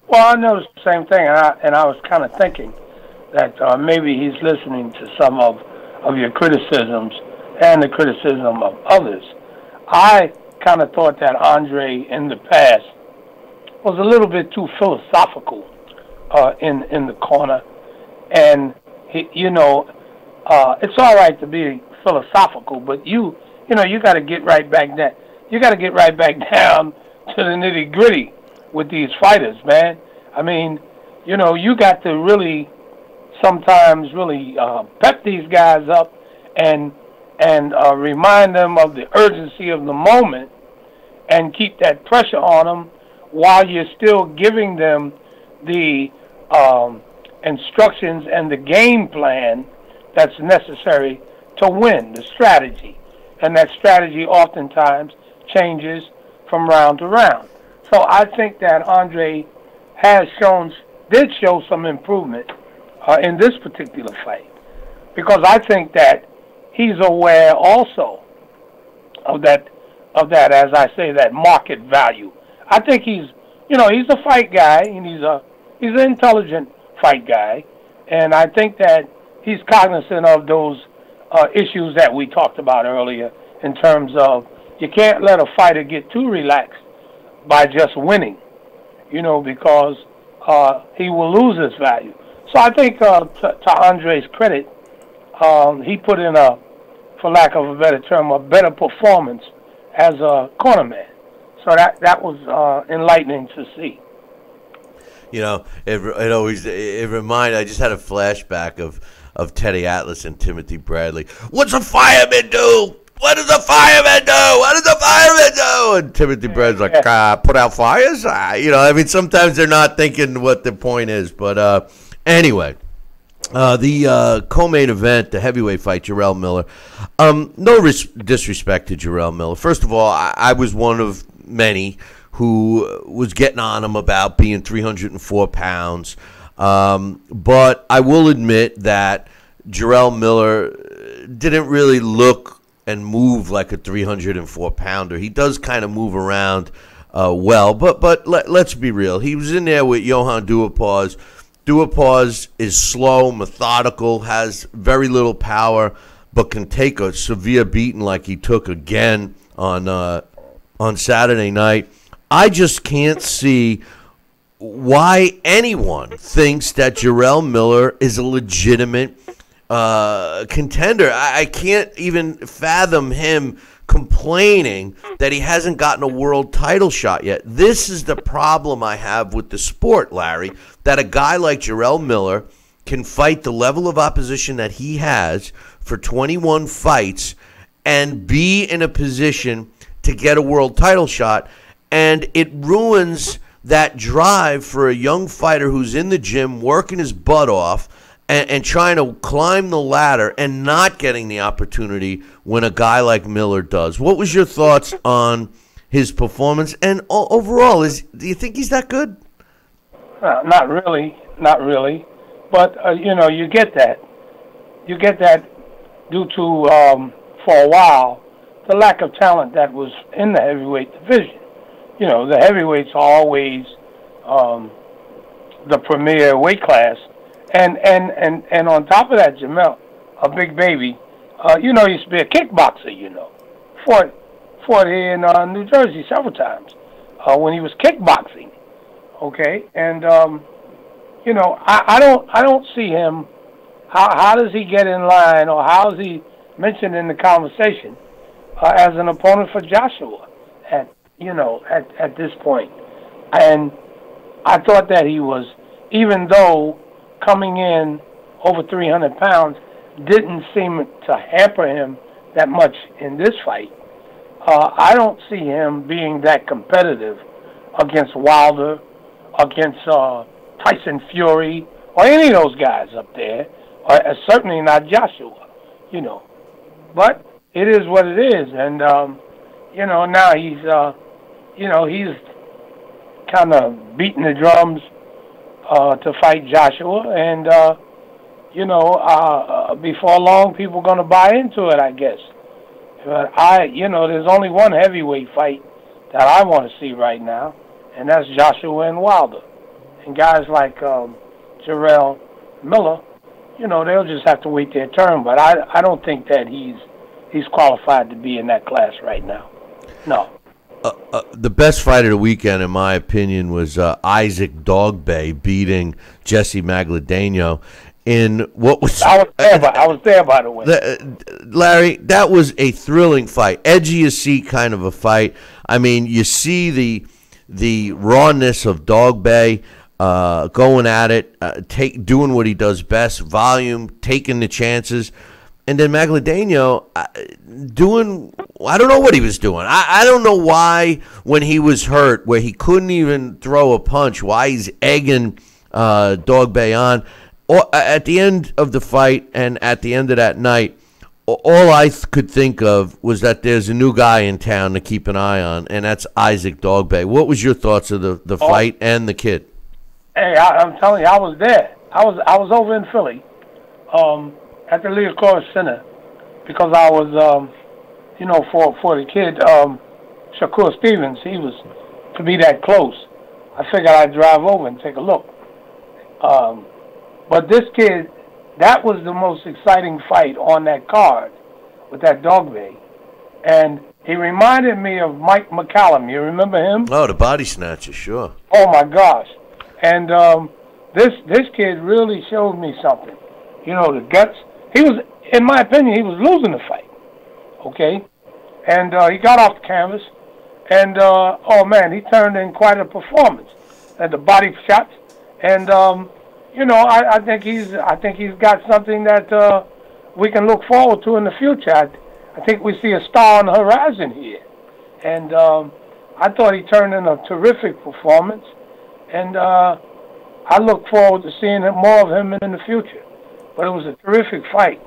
Well, I noticed the same thing, and I was kind of thinking that maybe he's listening to some of your criticisms and the criticism of others. I kind of thought that Andre in the past was a little bit too philosophical in the corner, and it's all right to be philosophical, but you got to get right back down. You got to get right back down to the nitty gritty with these fighters, man. I mean, you got to really sometimes really pep these guys up and remind them of the urgency of the moment and keep that pressure on them while you're still giving them the instructions and the game plan that's necessary to win, the strategy. And that strategy oftentimes changes from round to round. So I think that Andre did show some improvement in this particular fight, because I think that he's aware also of that, as I say, that market value. I think he's a fight guy, and he's an intelligent fight guy, and I think that he's cognizant of those issues that we talked about earlier in terms of you can't let a fighter get too relaxed by just winning, because he will lose his value. So I think to Andre's credit, he put in for lack of a better term, a better performance as a cornerman. So that was enlightening to see. It reminded. I just had a flashback of Teddy Atlas and Timothy Bradley. What's a fireman do? What does a fireman do? What does a fireman do? And Timothy Bradley's like, put out fires? Sometimes they're not thinking what the point is. But anyway, the co-main event, the heavyweight fight, Jarrell Miller. No disrespect to Jarrell Miller. First of all, I was one of many who was getting on him about being 304 pounds. But I will admit that Jarrell Miller didn't really look and move like a 304-pounder. He does kind of move around well, but let's be real. He was in there with Johan Duhaupas. Duhaupas is slow, methodical, has very little power, but can take a severe beating like he took again on Saturday night. I just can't see why anyone thinks that Jarrell Miller is a legitimate contender. I can't even fathom him complaining that he hasn't gotten a world title shot yet. This is the problem I have with the sport, Larry, that a guy like Jarrell Miller can fight the level of opposition that he has for 21 fights and be in a position to get a world title shot, and it ruins that drive for a young fighter who's in the gym working his butt off and trying to climb the ladder and not getting the opportunity when a guy like Miller does. What was your thoughts on his performance? And overall, do you think he's that good? Not really. But, you get that. You get that due to, for a while, the lack of talent that was in the heavyweight division. The heavyweights are always the premier weight class. And on top of that, Jamel, a big baby, used to be a kickboxer, fought here in New Jersey several times when he was kickboxing, okay? And, I don't see him, how does he get in line, or how is he mentioned in the conversation as an opponent for Joshua at this point? And I thought that he was, even though coming in over 300 pounds didn't seem to hamper him that much in this fight. I don't see him being that competitive against Wilder, against Tyson Fury, or any of those guys up there, or certainly not Joshua, But it is what it is, and, now he's kind of beating the drums to fight Joshua, and before long, people are going to buy into it, I guess. But there's only one heavyweight fight that I want to see right now, and that's Joshua and Wilder. And guys like Jarrell Miller, they'll just have to wait their turn. But I don't think that he's qualified to be in that class right now. No. The best fight of the weekend, in my opinion, was Isaac Dogbay beating Jesse Magladeno in what was... I was there, by the way. Larry, that was a thrilling fight. Edgy as seat kind of a fight. I mean, you see the rawness of Dogbay going at it, doing what he does best, volume, taking the chances. And then Magladeno doing, I don't know what he was doing. I don't know why, when he was hurt, where he couldn't even throw a punch, why he's egging Dogbay on. At the end of the fight and at the end of that night, all I could think of was that there's a new guy in town to keep an eye on, and that's Isaac Dogbay. What was your thoughts of the fight and the kid? Hey, I'm telling you, I was there. I was over in Philly. At the Leah Corps Center, because I was, for the kid, Shakur Stevens, he was to be that close. I figured I'd drive over and take a look. But this kid, that was the most exciting fight on that card with that Dogbay. And he reminded me of Mike McCallum. You remember him? Oh, the body snatcher, sure. Oh, my gosh. And this kid really showed me something. The guts. He was, in my opinion, he was losing the fight, okay? And he got off the canvas, and, he turned in quite a performance at the body shots. And, I think he's got something that we can look forward to in the future. I think we see a star on the horizon here. And I thought he turned in a terrific performance, and I look forward to seeing more of him in the future. But it was a terrific fight.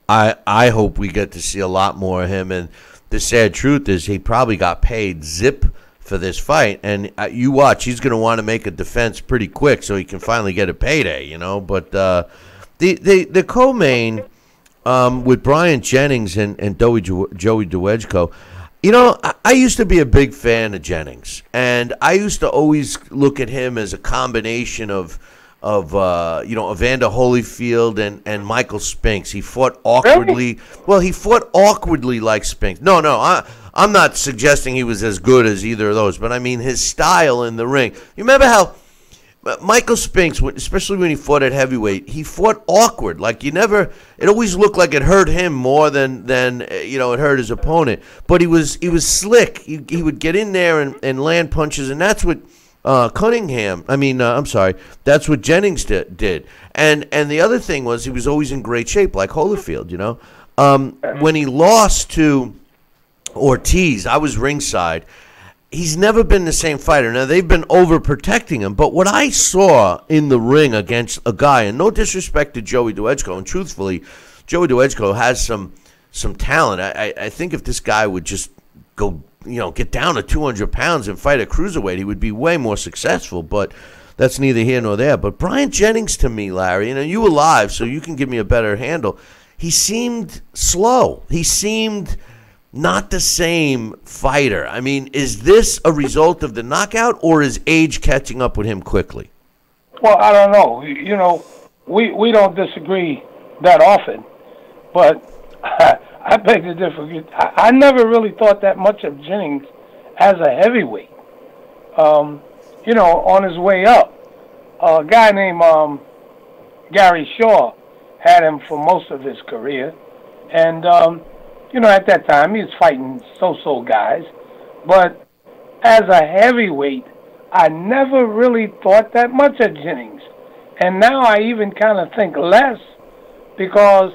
I hope we get to see a lot more of him. And the sad truth is he probably got paid zip for this fight. And you watch, he's going to want to make a defense pretty quick so he can finally get a payday, But the co-main with Brian Jennings and Joey Dwejko, I used to be a big fan of Jennings. And I used to always look at him as a combination of Evander Holyfield and Michael Spinks. He fought awkwardly. Really? Well, he fought awkwardly like Spinks. No, I'm not suggesting he was as good as either of those, but I mean his style in the ring. You remember how Michael Spinks, especially when he fought at heavyweight, he fought awkward. Like it always looked like it hurt him more than it hurt his opponent. But he was slick. He would get in there and land punches, and that's what that's what Jennings did. And the other thing was he was always in great shape, like Holyfield, When he lost to Ortiz, I was ringside. He's never been the same fighter. Now, they've been overprotecting him, but what I saw in the ring against a guy, and no disrespect to Joey Dwejko, and truthfully, Joey Dwejko has some talent. I think if this guy would just go get down to 200 pounds and fight a cruiserweight, he would be way more successful, but that's neither here nor there. But Brian Jennings, to me, Larry, you were live, so you can give me a better handle. He seemed slow. He seemed not the same fighter. I mean, is this a result of the knockout, or is age catching up with him quickly? Well, I don't know. We don't disagree that often, but I beg to differ. I never really thought that much of Jennings as a heavyweight. On his way up, a guy named Gary Shaw had him for most of his career. And, at that time, he was fighting so-so guys. But as a heavyweight, I never really thought that much of Jennings. And now I even kind of think less, because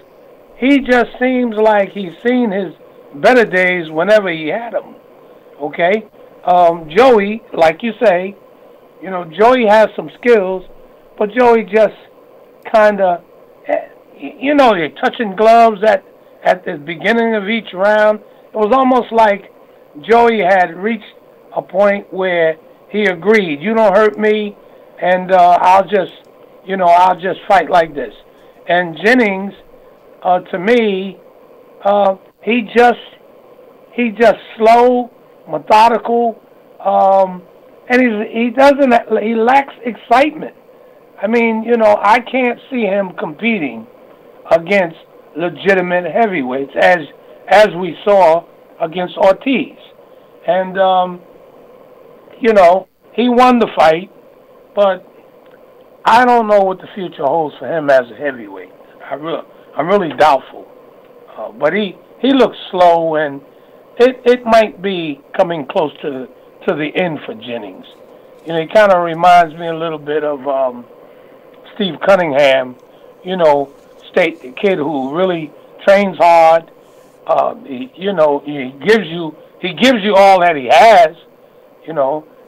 he just seems like he's seen his better days whenever he had them. Okay? Joey, like you say, Joey has some skills, but Joey just kind of, you're touching gloves at the beginning of each round. It was almost like Joey had reached a point where he agreed, you don't hurt me, and I'll just fight like this. And Jennings, to me, He just slow, methodical, and he lacks excitement. I mean, I can't see him competing against legitimate heavyweights as we saw against Ortiz. And he won the fight, but I don't know what the future holds for him as a heavyweight. I'm really doubtful. But he looks slow, and it might be coming close to the end for Jennings. He kind of reminds me a little bit of Steve Cunningham, the kid who really trains hard. He gives you all that he has,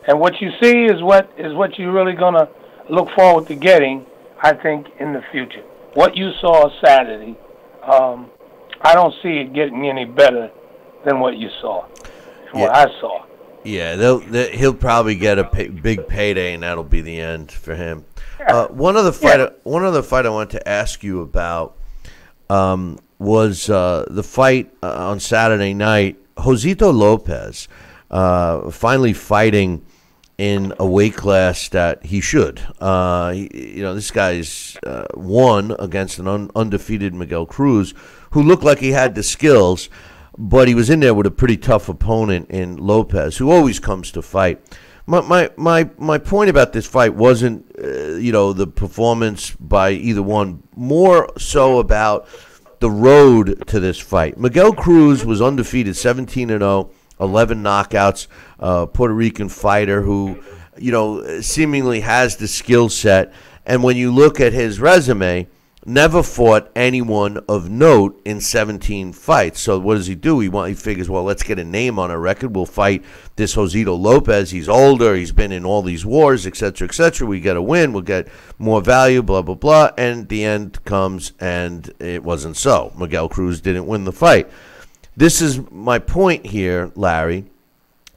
and what you see is what you're really gonna look forward to getting, I think, in the future. What you saw Saturday, I don't see it getting any better than what you saw, what I saw. Yeah, he'll probably get a big payday, and that'll be the end for him. One other fight I wanted to ask you about was the fight on Saturday night. Josito Lopez finally fighting in a weight class that he should. This guy's won against an undefeated Miguel Cruz, who looked like he had the skills, but he was in there with a pretty tough opponent in Lopez, who always comes to fight. My point about this fight wasn't the performance by either one, more so about the road to this fight. Miguel Cruz was undefeated, 17-0, 11 knockouts, Puerto Rican fighter who seemingly has the skill set, and when you look at his resume, never fought anyone of note in 17 fights. So what does he do? He figures, well, let's get a name on a record. We'll fight this Josito Lopez. He's older. He's been in all these wars, et cetera, et cetera. We get a win. We'll get more value, blah, blah, blah. And the end comes, and it wasn't so. Miguel Cruz didn't win the fight. This is my point here, Larry,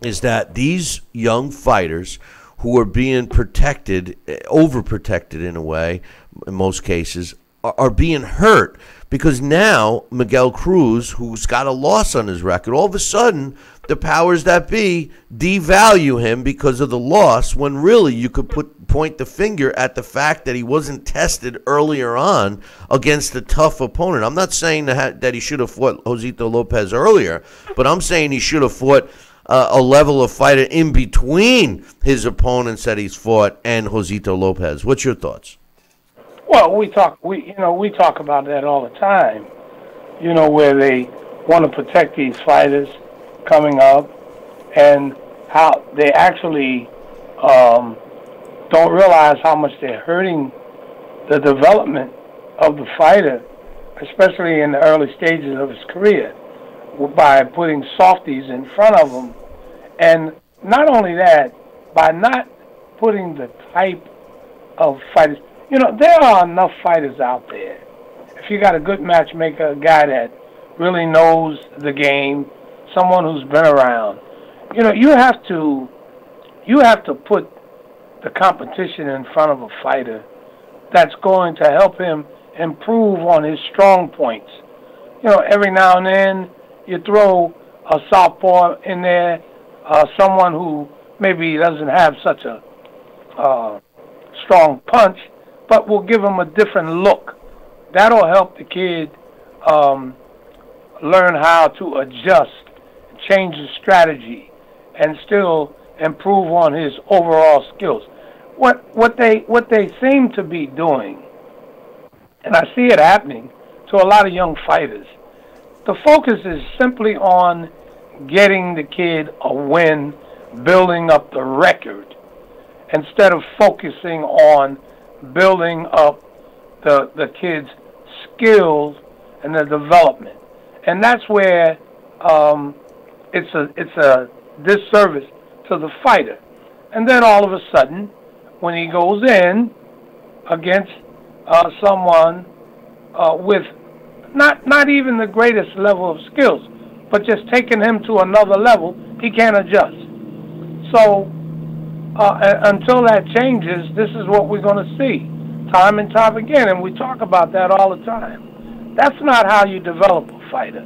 is that these young fighters who are being protected, overprotected in a way, in most cases, are being hurt because now Miguel Cruz, who's got a loss on his record, all of a sudden the powers that be devalue him because of the loss, when really you could point the finger at the fact that he wasn't tested earlier on against a tough opponent. I'm not saying that he should have fought Josito Lopez earlier, but I'm saying he should have fought a level of fighter in between his opponents that he's fought and Josito Lopez. What's your thoughts? Well, we talk about that all the time, where they want to protect these fighters coming up and how they actually don't realize how much they're hurting the development of the fighter, especially in the early stages of his career, by putting softies in front of him. And not only that, by not putting the type of fighters. There are enough fighters out there. If you got a good matchmaker, a guy that really knows the game, someone who's been around, you have to put the competition in front of a fighter that's going to help him improve on his strong points. Every now and then you throw a southpaw in there, someone who maybe doesn't have such a strong punch, but will give him a different look. That'll help the kid learn how to adjust, change his strategy, and still improve on his overall skills. What they seem to be doing, and I see it happening to a lot of young fighters, the focus is simply on getting the kid a win, building up the record, instead of focusing on building up the kid's skills and the development. And that's where it's a disservice to the fighter. And then all of a sudden, when he goes in against someone with not even the greatest level of skills, but just taking him to another level, he can't adjust. So until that changes, this is what we're going to see time and time again, and we talk about that all the time. That's not how you develop a fighter.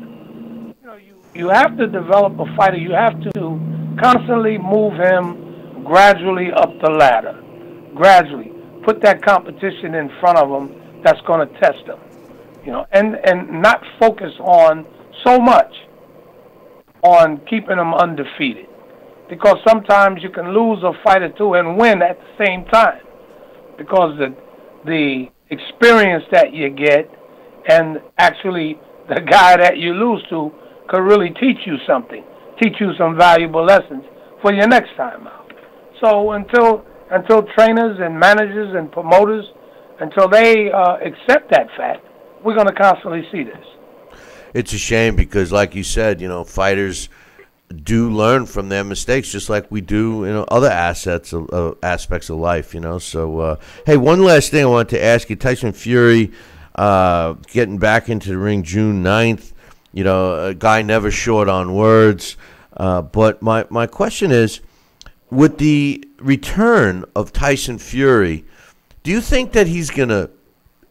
You have to develop a fighter. You have to constantly move him gradually up the ladder. Gradually. Put that competition in front of him that's going to test him. You know, and not focus on so much on keeping him undefeated. Because sometimes you can lose a fight or two and win at the same time. Because the experience that you get and actually the guy that you lose to could really teach you something, teach you some valuable lessons for your next time out. So until trainers and managers and promoters, until they accept that fact, we're going to constantly see this. It's a shame because, like you said, you know, fighters do learn from their mistakes, just like we do, you know, other aspects of life, you know. So, hey, one last thing I wanted to ask you. Tyson Fury getting back into the ring June 9th. You know, a guy never short on words. But my question is, with the return of Tyson Fury, do you think that he's going to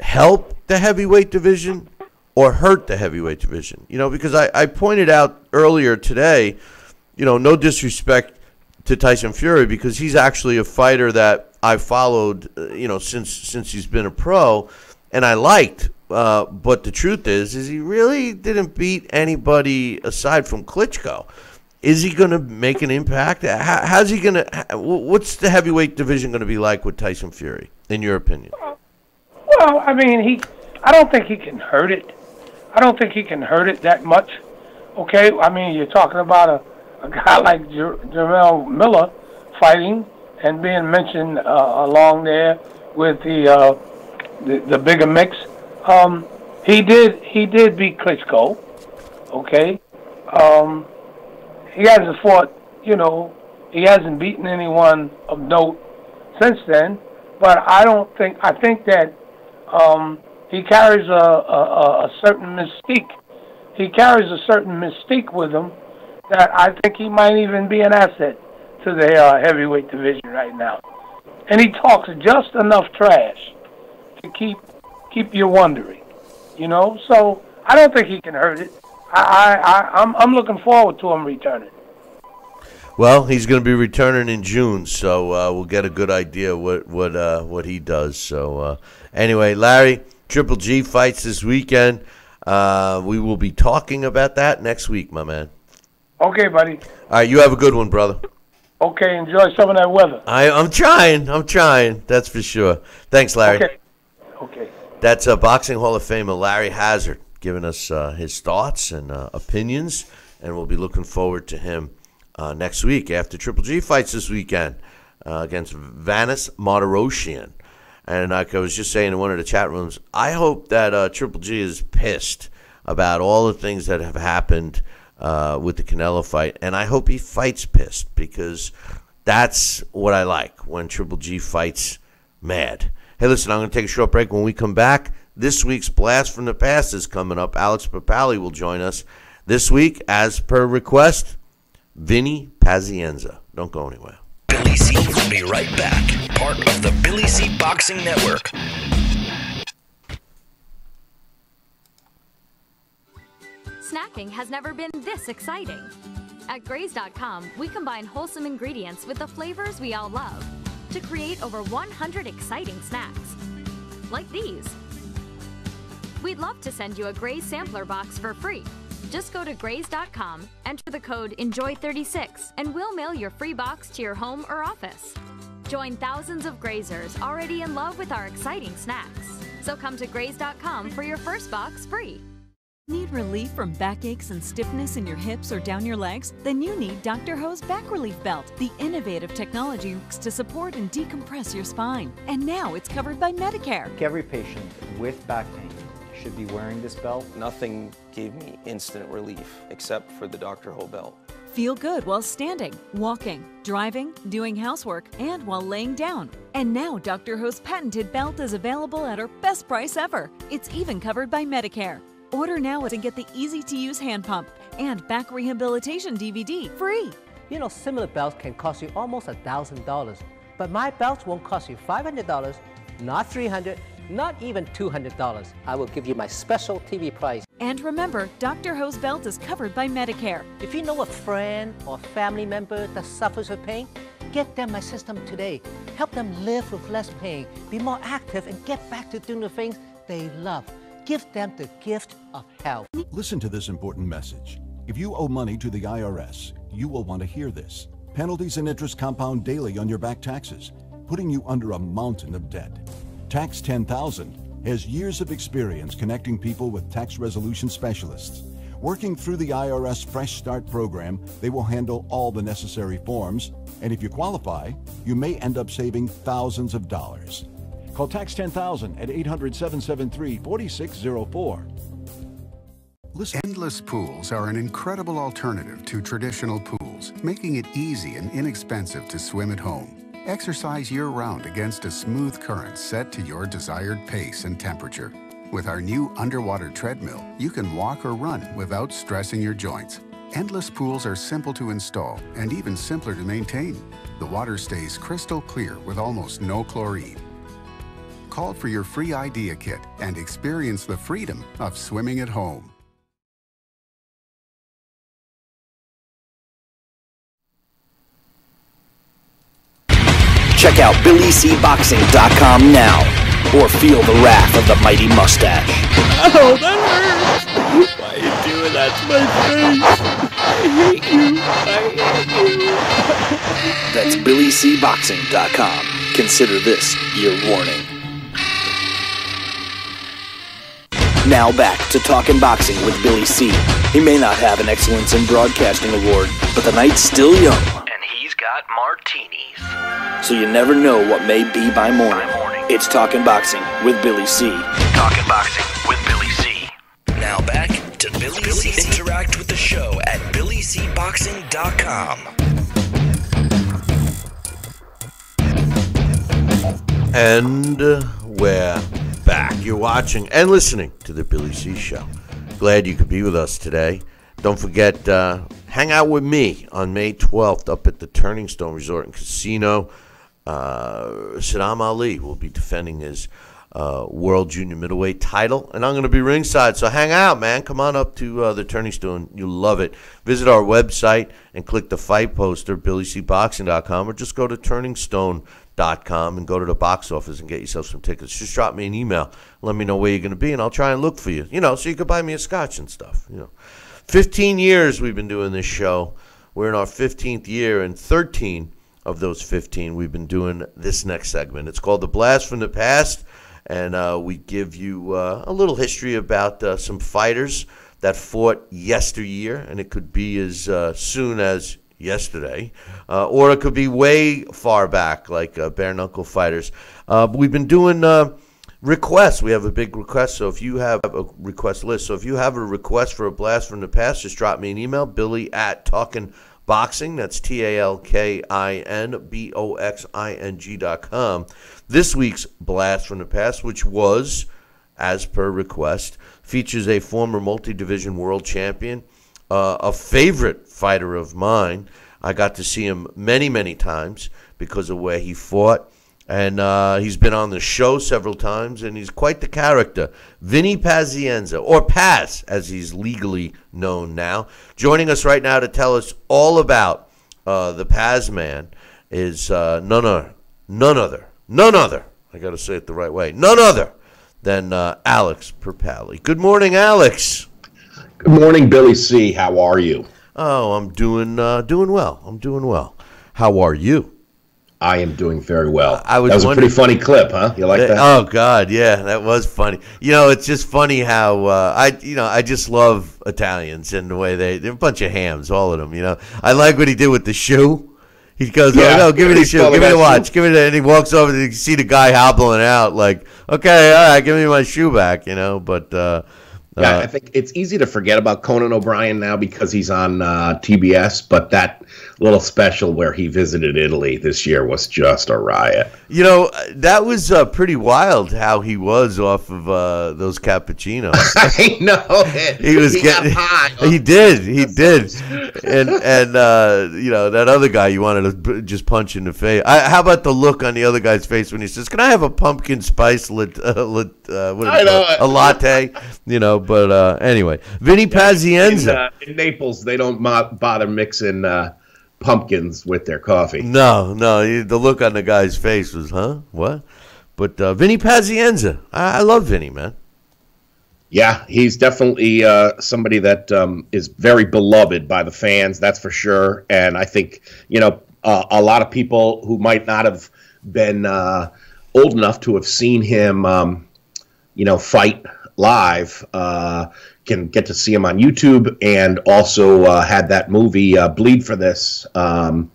help the heavyweight division or hurt the heavyweight division? You know, because I pointed out earlier today, you know, no disrespect to Tyson Fury, because he's actually a fighter that I followed, you know, since he's been a pro, and I liked. But the truth is he really didn't beat anybody aside from Klitschko. Is he going to make an impact? How's he going to? What's the heavyweight division going to be like with Tyson Fury, in your opinion? Well, I mean, I don't think he can hurt it. I don't think he can hurt it that much. Okay, I mean, you're talking about a guy like Jamel Miller fighting and being mentioned along there with the bigger mix. He did beat Klitschko. Okay. He hasn't fought, you know, he hasn't beaten anyone of note since then. But I think that he carries a certain mystique. He carries a certain mystique with him that I think he might even be an asset to the heavyweight division right now. And he talks just enough trash to keep you wondering, you know. So I don't think he can hurt it. I'm looking forward to him returning. Well, he's going to be returning in June, so we'll get a good idea what he does. So anyway, Larry, Triple G fights this weekend. We will be talking about that next week, my man. Okay, buddy. All right, you have a good one, brother. Okay, enjoy some of that weather. I'm trying. That's for sure. Thanks, Larry. Okay. That's Boxing Hall of Famer Larry Hazzard giving us his thoughts and opinions, and we'll be looking forward to him next week after Triple G fights this weekend against Vanis Martirosyan. And like I was just saying in one of the chat rooms, I hope that Triple G is pissed about all the things that have happened with the Canelo fight, and I hope he fights pissed, because that's what I like, when Triple G fights mad. Hey, listen, I'm going to take a short break. When we come back, this week's Blast from the Past is coming up. Alex Pierpaoli will join us this week, as per request, Vinny Pazienza. Don't go anywhere. Billy C will be right back. Part of the Billy C Boxing Network. Snacking has never been this exciting. At Graze.com, we combine wholesome ingredients with the flavors we all love to create over 100 exciting snacks, like these. We'd love to send you a Graze sampler box for free. Just go to Graze.com, enter the code ENJOY36, and we'll mail your free box to your home or office. Join thousands of Grazers already in love with our exciting snacks. So come to Graze.com for your first box free. Need relief from backaches and stiffness in your hips or down your legs? Then you need Dr. Ho's Back Relief Belt. The innovative technology works to support and decompress your spine. And now it's covered by Medicare. Every patient with back pain should be wearing this belt. Nothing gave me instant relief except for the Dr. Ho belt. Feel good while standing, walking, driving, doing housework, and while laying down. And now Dr. Ho's patented belt is available at our best price ever. It's even covered by Medicare. Order now and get the easy-to-use hand pump and back rehabilitation DVD free. You know, similar belts can cost you almost $1,000, but my belts won't cost you $500, not $300, not even $200. I will give you my special TV price. And remember, Dr. Ho's belt is covered by Medicare. If you know a friend or family member that suffers with pain, get them my system today. Help them live with less pain, be more active, and get back to doing the things they love. Give them the gift of health. Listen to this important message. If you owe money to the IRS, you will want to hear this. Penalties and interest compound daily on your back taxes, putting you under a mountain of debt. Tax 10,000 has years of experience connecting people with tax resolution specialists. Working through the IRS Fresh Start program, they will handle all the necessary forms, and if you qualify, you may end up saving thousands of dollars. Call Tax 10,000 at 800-773-4604. Endless pools are an incredible alternative to traditional pools, making it easy and inexpensive to swim at home. Exercise year-round against a smooth current set to your desired pace and temperature. With our new underwater treadmill, you can walk or run without stressing your joints. Endless pools are simple to install and even simpler to maintain. The water stays crystal clear with almost no chlorine. Call for your free idea kit and experience the freedom of swimming at home. Check out BillyCBoxing.com now, or feel the wrath of the mighty mustache. Oh, that hurts! Why are you doing that to my face? I hate you. That's BillyCBoxing.com. Consider this your warning. Now back to Talkin' Boxing with Billy C. He may not have an Excellence in Broadcasting award, but the night's still young. And he's got martinis. So you never know what may be by morning. It's Talkin' Boxing with Billy C. Talkin' Boxing with Billy C. Now back to Billy C. Interact with the show at BillyCBoxing.com. And we're back. You're watching and listening to the Billy C. Show. Glad you could be with us today. Don't forget, hang out with me on May 12th up at the Turning Stone Resort and Casino. Sadam Ali will be defending his World Junior Middleweight title, and I'm going to be ringside, so hang out, man. Come on up to the Turning Stone. You'll love it. Visit our website and click the fight poster, BillyCBoxing.com, or just go to turningstone.com and go to the box office and get yourself some tickets. Just drop me an email. Let me know where you're going to be, and I'll try and look for you, so you can buy me a scotch and stuff, 15 years we've been doing this show. We're in our 15th year, and 13 of those 15 we've been doing this next segment. It's called The Blast from the Past, and we give you a little history about some fighters that fought yesteryear, and it could be as soon as yesterday, or it could be way far back, like bare knuckle fighters. We've been doing requests. We have a big request, so if you have a request list, so if you have a request for a blast from the past, just drop me an email, Billy@TalkinBoxing. That's TalkinBoxing.com. This week's blast from the past, which was, as per request, features a former multi-division world champion, a favorite fighter of mine. I got to see him many, many times because of where he fought. And he's been on the show several times, and he's quite the character. Vinny Pazienza, or Paz, as he's legally known now. Joining us right now to tell us all about the Paz man is none other, I got to say it the right way, none other than Alex Pierpaoli. Good morning, Alex. Good morning, Billy C. How are you? Oh, I'm doing well. I'm doing well. How are you? I am doing very well. That was a pretty funny clip, huh? You like that? Oh God, yeah, that was funny. It's just funny how I just love Italians and the way they're a bunch of hams, all of them. I like what he did with the shoe. He goes, "Oh no, give me the shoe, give me the watch, give me the," and he walks over and you see the guy hobbling out, like, "Okay, all right, give me my shoe back," But yeah, I think it's easy to forget about Conan O'Brien now because he's on TBS, but that little special where he visited Italy this year was just a riot. You know, that was pretty wild how he was off of those cappuccinos. I know. He was getting high. He did. And you know, that other guy you wanted to just punch in the face. How about the look on the other guy's face when he says, "Can I have a pumpkin spice a latte?" You know, but anyway, Vinny Pazienza. In Naples, they don't bother mixing pumpkins with their coffee. No, the look on the guy's face was, huh? What? But Vinny Pazienza, I love Vinny, man. Yeah, he's definitely somebody that is very beloved by the fans, that's for sure. And I think, you know, a lot of people who might not have been old enough to have seen him, you know, fight live can get to see him on YouTube, and also had that movie Bleed for This from,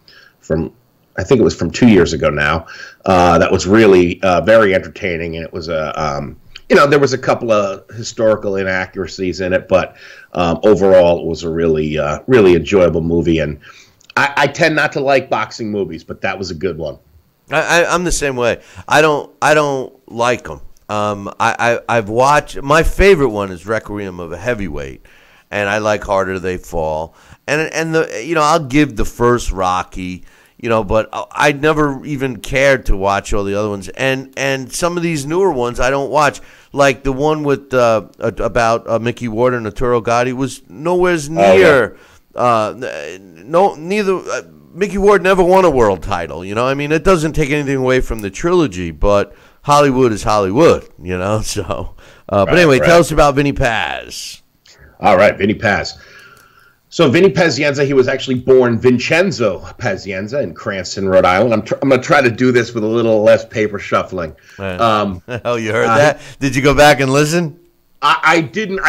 I think it was from 2 years ago now. That was really very entertaining, and it was you know, there was a couple of historical inaccuracies in it, but overall it was a really really enjoyable movie. And I tend not to like boxing movies, but that was a good one. I'm the same way. I don't like them. I've watched, my favorite one is Requiem of a Heavyweight, and I like Harder They Fall, and the, you know, I'll give the first Rocky, you know, but I never even cared to watch all the other ones, and some of these newer ones I don't watch, like the one with about Mickey Ward and Arturo Gatti was nowhere near. Mickey Ward never won a world title, you know. I mean, it doesn't take anything away from the trilogy, but Hollywood is Hollywood, you know. So, but anyway, tell us about Vinny Paz. All right, Vinny Paz. So Vinny Pazienza, he was actually born Vincenzo Pazienza in Cranston, Rhode Island. I'm going to try to do this with a little less paper shuffling. Oh, you heard that? Did you go back and listen? I didn't.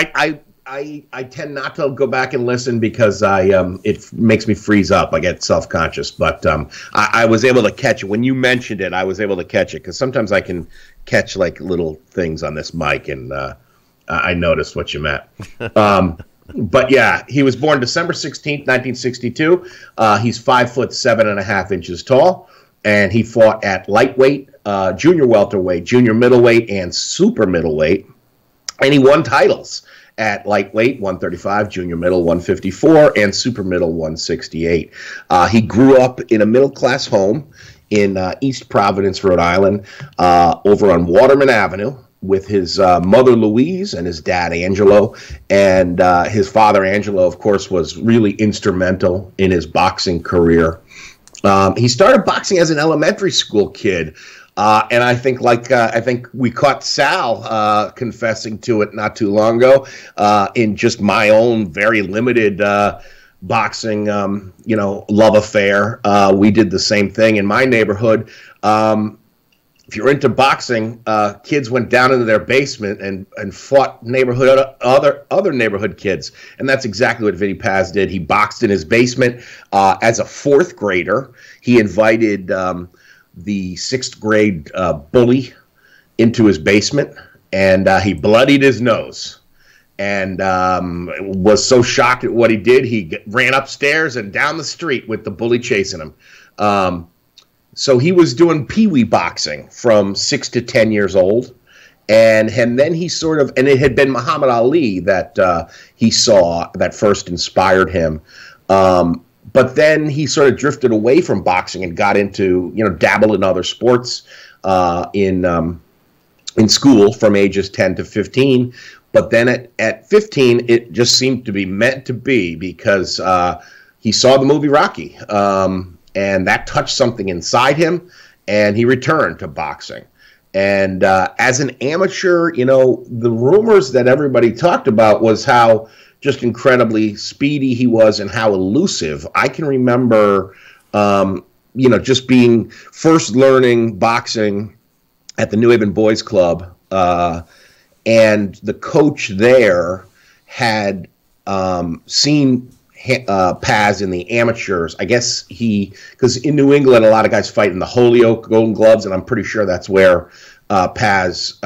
I tend not to go back and listen because it makes me freeze up. I get self-conscious. But I was able to catch it. When you mentioned it, I was able to catch it because sometimes I can catch like little things on this mic, and I noticed what you meant. But yeah, he was born December 16th, 1962. He's 5'7.5" tall, and he fought at lightweight, junior welterweight, junior middleweight, and super middleweight. And he won titles at lightweight, 135, junior middle, 154, and super middle, 168. He grew up in a middle-class home in East Providence, Rhode Island, over on Waterman Avenue, with his mother Louise and his dad Angelo, and his father Angelo, of course, was really instrumental in his boxing career. He started boxing as an elementary school kid, and I think we caught Sal confessing to it not too long ago in just my own very limited boxing, love affair. We did the same thing in my neighborhood. If you're into boxing, kids went down into their basement and fought other neighborhood kids, and that's exactly what Vinny Paz did. He boxed in his basement as a fourth grader. He invited the sixth grade bully into his basement, and he bloodied his nose, and was so shocked at what he did, he ran upstairs and down the street with the bully chasing him. So he was doing peewee boxing from 6 to 10 years old, and then he and it had been Muhammad Ali that he saw that first inspired him. But then he sort of drifted away from boxing and got into, dabbled in other sports in school from ages 10 to 15. But then at 15, it just seemed to be meant to be because he saw the movie Rocky. And that touched something inside him, and he returned to boxing. And as an amateur, the rumors that everybody talked about was how just incredibly speedy he was and how elusive. I can remember, just being first learning boxing at the New Haven Boys Club, and the coach there had seen Paz in the amateurs. I guess because in New England, a lot of guys fight in the Holyoke Golden Gloves, and I'm pretty sure that's where Paz,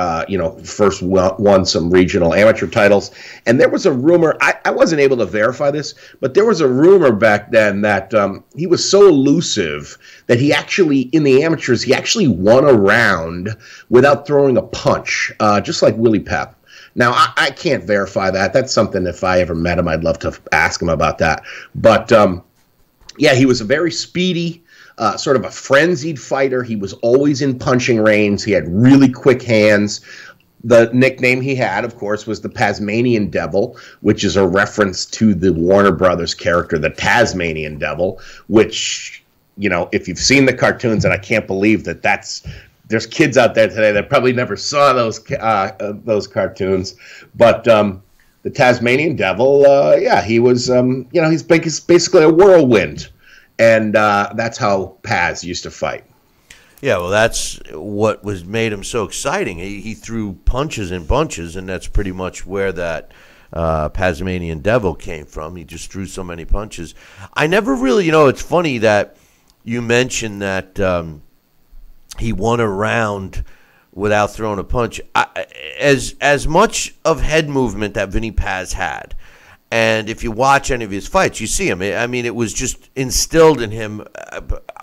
first won some regional amateur titles. And there was a rumor, I wasn't able to verify this, but there was a rumor back then that he was so elusive that he actually, in the amateurs, he actually won a round without throwing a punch, just like Willie Pep. Now, I can't verify that. That's something, if I ever met him, I'd love to ask him about that. But, yeah, he was a very speedy, sort of a frenzied fighter. He was always in punching range. He had really quick hands. The nickname he had, of course, was the Tasmanian Devil, which is a reference to the Warner Brothers character, the Tasmanian Devil, which, if you've seen the cartoons, and I can't believe there's kids out there today that probably never saw those cartoons, but the Tasmanian Devil, he was, he's basically a whirlwind, and that's how Paz used to fight. Yeah, well, that's what made him so exciting. He threw punches in bunches, and that's pretty much where that Tasmanian Devil came from. He just threw so many punches. I never really, it's funny that you mentioned that he won a round without throwing a punch. As much of head movement that Vinny Paz had, and if you watch any of his fights, you see him. I mean, it was just instilled in him,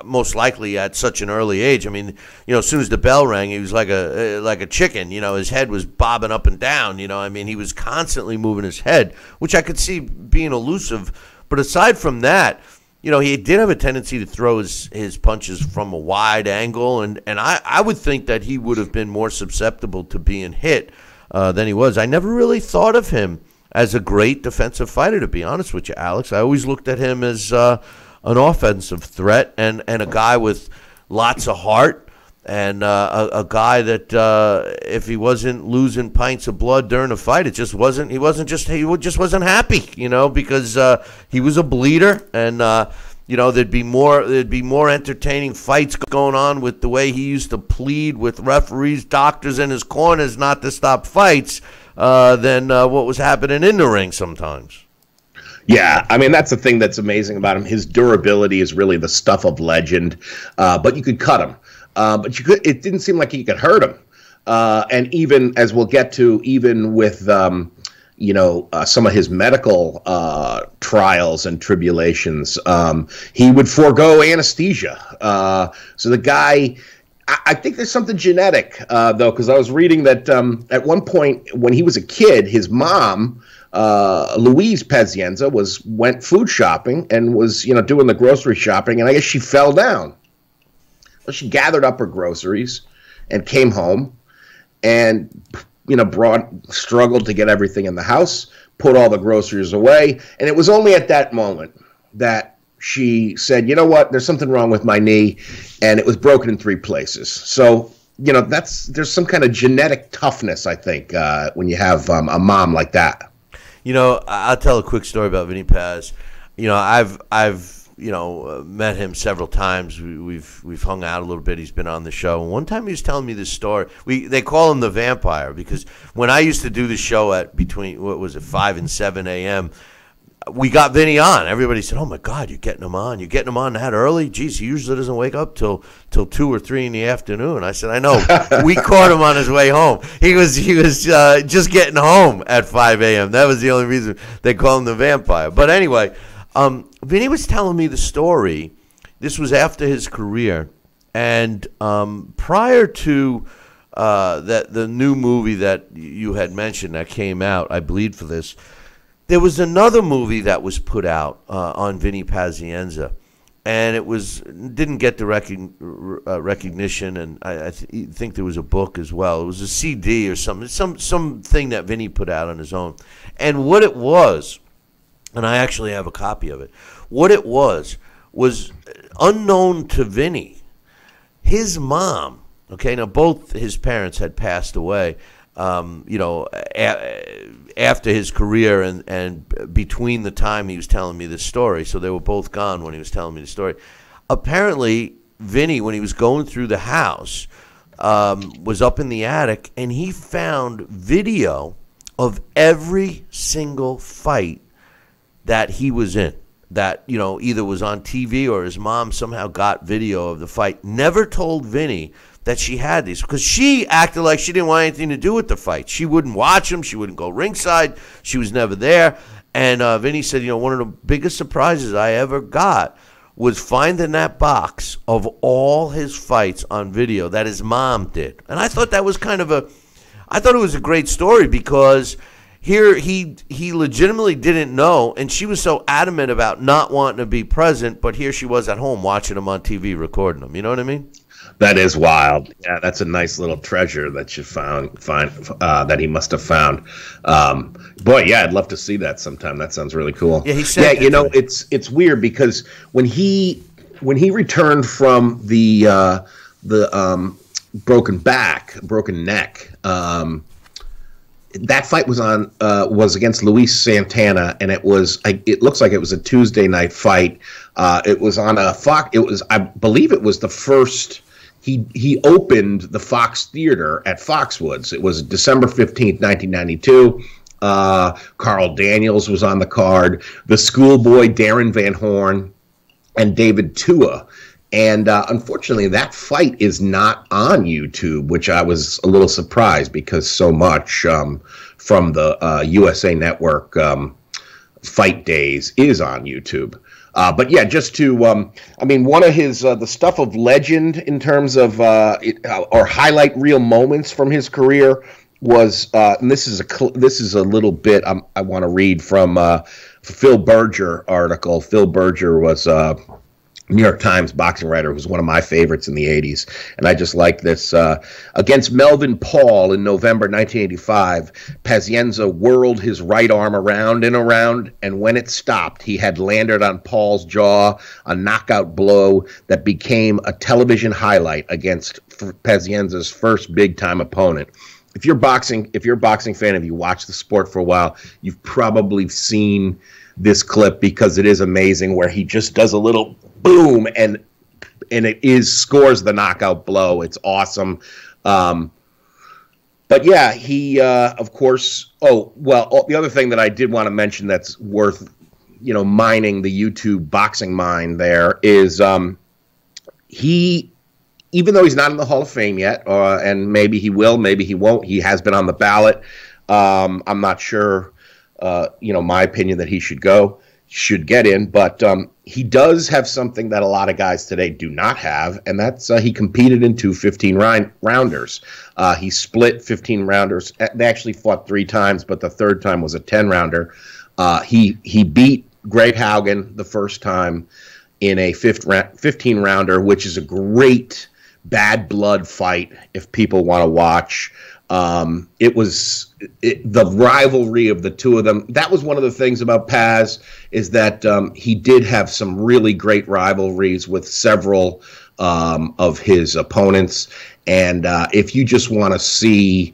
most likely at such an early age. I mean, as soon as the bell rang, he was like a chicken. His head was bobbing up and down. I mean, he was constantly moving his head, which I could see being elusive. But aside from that, he did have a tendency to throw his punches from a wide angle, and I would think that he would have been more susceptible to being hit than he was. I never really thought of him as a great defensive fighter, to be honest with you, Alex. I always looked at him as an offensive threat and a guy with lots of heart, and a guy that if he wasn't losing pints of blood during a fight, he just wasn't happy, because he was a bleeder, and there'd be more entertaining fights going on with the way he used to plead with referees, doctors in his corners not to stop fights than what was happening in the ring sometimes. Yeah, I mean, that's the thing that's amazing about him. His durability is really the stuff of legend, but you could cut him. But it didn't seem like you could hurt him. And even, as we'll get to, even with, some of his medical trials and tribulations, he would forego anesthesia. So the guy, I think there's something genetic, though, because I was reading that at one point when he was a kid, his mom, Louise Pazienza, went food shopping and was, doing the grocery shopping, and I guess she fell down. Well, she gathered up her groceries and came home and, struggled to get everything in the house, put all the groceries away. And it was only at that moment that she said, you know what, there's something wrong with my knee. And it was broken in 3 places. So, there's some kind of genetic toughness, I think, when you have a mom like that. I'll tell a quick story about Vinny Paz. I've met him several times. We've hung out a little bit. He's been on the show. And one time he was telling me this story. They call him the Vampire because when I used to do the show at between 5 and 7 a.m., we got Vinny on. Everybody said, "Oh my God, you're getting him on! You're getting him on that early? Geez, he usually doesn't wake up till 2 or 3 in the afternoon." I said, "I know." We caught him on his way home. He was just getting home at 5 a.m. That was the only reason they call him the Vampire. But anyway. Vinny was telling me the story. This was after his career, and prior to the new movie that you had mentioned that came out, I Bleed for This, there was another movie that was put out on Vinny Pazienza, and it didn't get the recognition, and I think there was a book as well. It was a CD or something that Vinny put out on his own, and what it was. And I actually have a copy of it. What it was unknown to Vinny. His mom, now both his parents had passed away, after his career and between the time he was telling me this story. So they were both gone when he was telling me the story. Apparently, Vinny, when he was going through the house, was up in the attic, and he found video of every single fight that he was in, that, either was on TV or his mom somehow got video of the fight. Never told Vinny that she had these, because she acted like she didn't want anything to do with the fight. She wouldn't watch them. She wouldn't go ringside. She was never there. And Vinny said, one of the biggest surprises I ever got was finding that box of all his fights on video that his mom did. And I thought that was I thought it was a great story, because here he legitimately didn't know, and she was so adamant about not wanting to be present, but here she was at home watching him on TV, recording him. You know what I mean? That is wild. Yeah, that's a nice little treasure that you find that he must have found. Boy, yeah, I'd love to see that sometime. That sounds really cool. Yeah, he said. Yeah, it's weird, because when he returned from the broken neck, that fight was against Luis Santana, and it looks like it was a Tuesday night fight. It was on a Fox. I believe it was the first. He opened the Fox Theater at Foxwoods. It was December 15th, 1992. Carl Daniels was on the card. The schoolboy Darren Van Horn and David Tua. And unfortunately, that fight is not on YouTube, which I was a little surprised, because so much from the USA Network fight days is on YouTube. But yeah, just to, one of his, the stuff of legend in terms of, or highlight reel moments from his career was, and this is a little bit I want to read from Phil Berger article. Phil Berger was New York Times boxing writer, who was one of my favorites in the 80s. And I just like this. Against Melvin Paul in November 1985, Pazienza whirled his right arm around and around, and when it stopped, he had landed on Paul's jaw, a knockout blow that became a television highlight against Pazienza's first big-time opponent. If you're a boxing fan, if you watch the sport for a while, you've probably seen this clip, because it is amazing, where he just does a little boom and it scores the knockout blow. It's awesome. But yeah, he of course. The other thing that I did want to mention that's worth mining the YouTube boxing mine there is he, even though he's not in the Hall of Fame yet, and maybe he will, maybe he won't. He has been on the ballot. I'm not sure. My opinion that he should get in, but he does have something that a lot of guys today do not have, and that's he competed in two 15-rounders. He split 15-rounders. They actually fought 3 times, but the third time was a 10-rounder. He beat Greg Haugen the first time in a 15-rounder, which is a great bad blood fight if people want to watch. It was the rivalry of the two of them. That was one of the things about Paz, is that he did have some really great rivalries with several of his opponents. And if you just want to see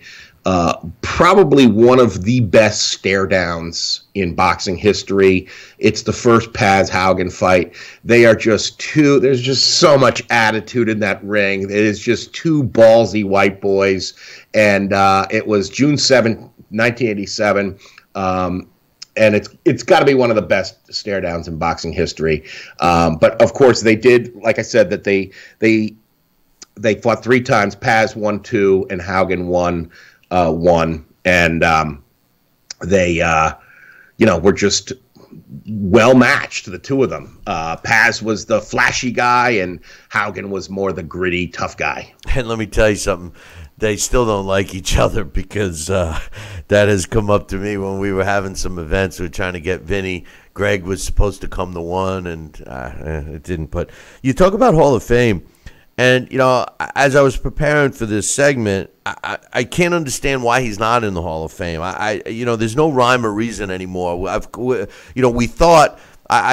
probably one of the best stare downs in boxing history, it's the first Paz Haugen fight. They are just there's just so much attitude in that ring. It is just two ballsy white boys. And it was June 7th, 1987. And it's got to be one of the best stare downs in boxing history. But of course they did, like I said, that they fought 3 times. Paz won 2 and Haugen won 1, and they were just well matched, the two of them. Paz was the flashy guy, and Haugen was more the gritty, tough guy. And let me tell you something. They still don't like each other, because that has come up to me when we were having some events. We were trying to get Vinny. Greg was supposed to come to one, and it didn't. But you talk about Hall of Fame. And, as I was preparing for this segment, I can't understand why he's not in the Hall of Fame. There's no rhyme or reason anymore. We thought,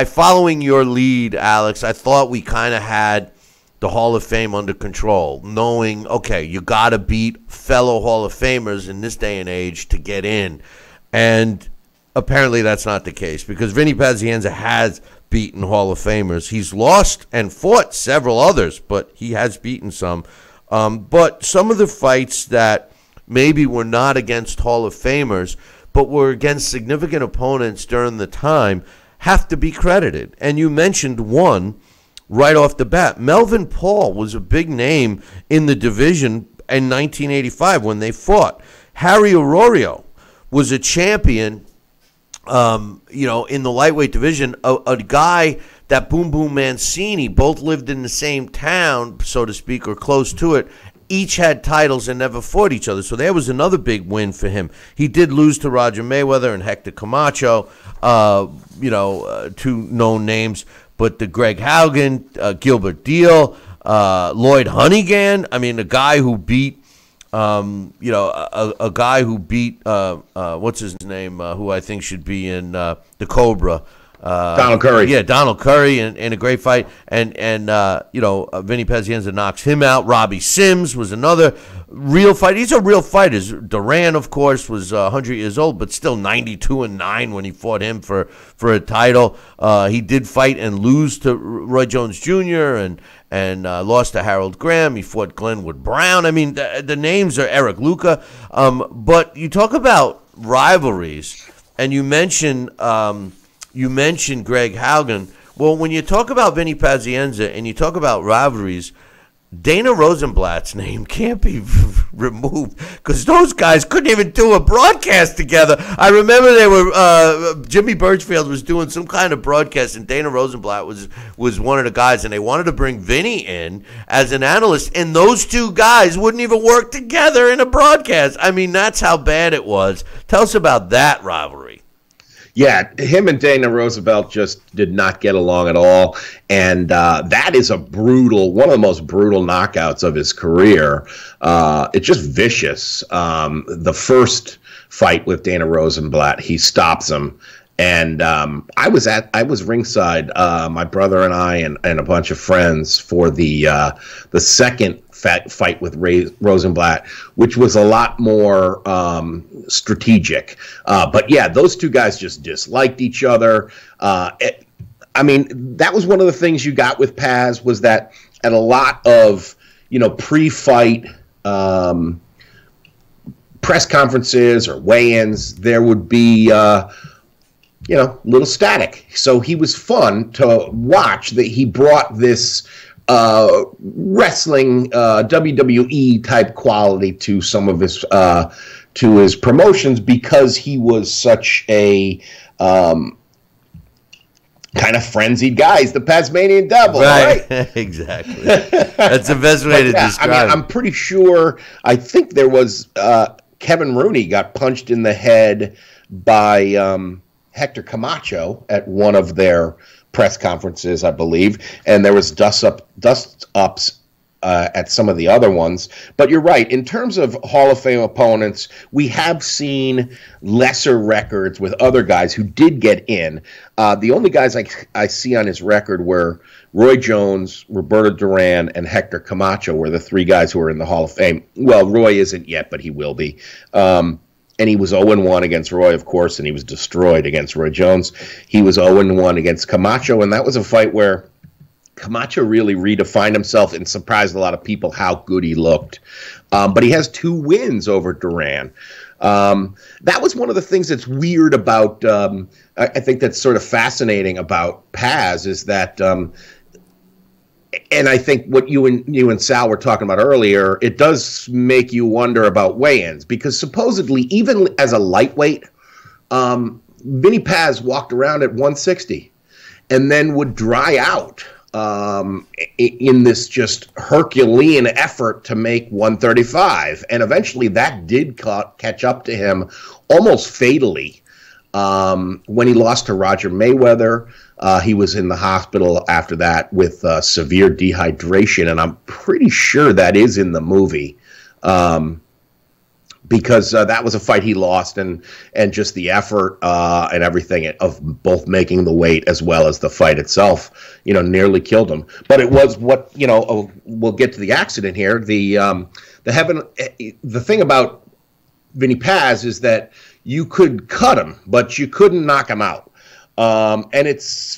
following your lead, Alex, I thought we kind of had the Hall of Fame under control, knowing, okay, you got to beat fellow Hall of Famers in this day and age to get in. And apparently that's not the case, because Vinny Pazienza has beaten Hall of Famers. He's lost and fought several others, but he has beaten some. But some of the fights that maybe were not against Hall of Famers, but were against significant opponents during the time, have to be credited. And you mentioned one right off the bat. Melvin Paul was a big name in the division in 1985 when they fought. Harry Arroyo was a champion, in the lightweight division, a guy that Boom Boom Mancini, both lived in the same town, so to speak, or close to it. Each had titles and never fought each other. So there was another big win for him. He did lose to Roger Mayweather and Hector Camacho, two known names. But the Greg Haugen, Gilbert Deal, Lloyd Honeyghan, a guy who beat, a guy who beat, what's his name, who I think should be in the Cobra. Donald Curry. Yeah, Donald Curry in a great fight. And Vinny Pazienza knocks him out. Robbie Sims was another real fight. These are real fighters. Duran, of course, was 100 years old, but still 92-9 when he fought him for a title. He did fight and lose to Roy Jones Jr. and lost to Harold Graham. He fought Glenwood Brown. The names are Eric Luca. But you talk about rivalries, and you mentioned Greg Haugen. Well, when you talk about Vinny Pazienza and you talk about rivalries, Dana Rosenblatt's name can't be removed because those guys couldn't even do a broadcast together. I remember they were Jimmy Birchfield was doing some kind of broadcast, and Dana Rosenblatt was one of the guys, and they wanted to bring Vinny in as an analyst, and those two guys wouldn't even work together in a broadcast. That's how bad it was. Tell us about that rivalry. Yeah, him and Dana Roosevelt just did not get along at all, and that is one of the most brutal knockouts of his career. It's just vicious. The first fight with Dana Rosenblatt, he stops him, and I was ringside, my brother and I and a bunch of friends for the second fight with Rosenblatt, which was a lot more strategic. But yeah, those two guys just disliked each other. That was one of the things you got with Paz, was that at a lot of pre-fight press conferences or weigh-ins, there would be little static. So he was fun to watch. That he brought this wrestling WWE type quality to some of his promotions, because he was such a kind of frenzied guy. He's the Tasmanian Devil, right? Exactly. That's the best way to describe it. I'm pretty sure. I think there was Kevin Rooney got punched in the head by Hector Camacho at one of their press conferences, I believe, and there was dust ups at some of the other ones. But you're right, in terms of Hall of Fame opponents, we have seen lesser records with other guys who did get in. The only guys I see on his record were Roy Jones, Roberto Duran, and Hector Camacho were the three guys who were in the Hall of Fame. Well, Roy isn't yet, but he will be. And he was 0-1 against Roy, of course, and he was destroyed against Roy Jones. He was 0-1 against Camacho, and that was a fight where Camacho really redefined himself and surprised a lot of people how good he looked. But he has 2 wins over Duran. That was one of the things that's weird about, I think that's sort of fascinating about Paz, is that, and I think what you and Sal were talking about earlier, it does make you wonder about weigh-ins, because supposedly, even as a lightweight, Vinny Paz walked around at 160 and then would dry out in this just Herculean effort to make 135. And eventually that did catch up to him almost fatally. When he lost to Roger Mayweather, he was in the hospital after that with severe dehydration, and I'm pretty sure that is in the movie, because that was a fight he lost, and just the effort and everything of both making the weight as well as the fight itself, nearly killed him. But it was what we'll get to the accident here. The thing about Vinny Paz is that you could cut him, but you couldn't knock him out. And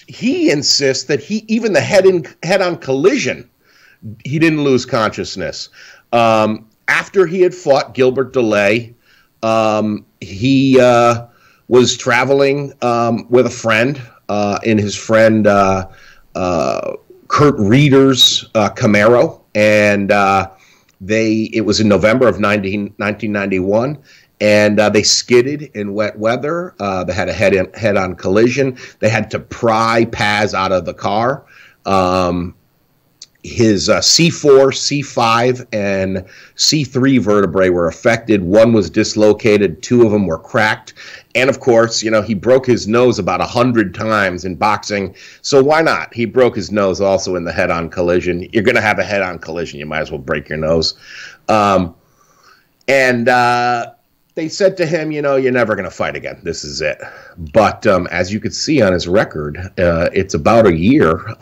he insists that even the head-on collision, he didn't lose consciousness. After he had fought Gilbert DeLay, he was traveling with a friend in his friend Kurt Reeder's Camaro, and it was in November of 1991. And they skidded in wet weather. They had a head-on collision. They had to pry Paz out of the car. His C4, C5, and C3 vertebrae were affected. One was dislocated. 2 of them were cracked. And, of course, he broke his nose about 100 times in boxing. So why not? He broke his nose also in the head-on collision. You're going to have a head-on collision. You might as well break your nose. They said to him, you're never going to fight again. This is it. But as you could see on his record, it's about a year.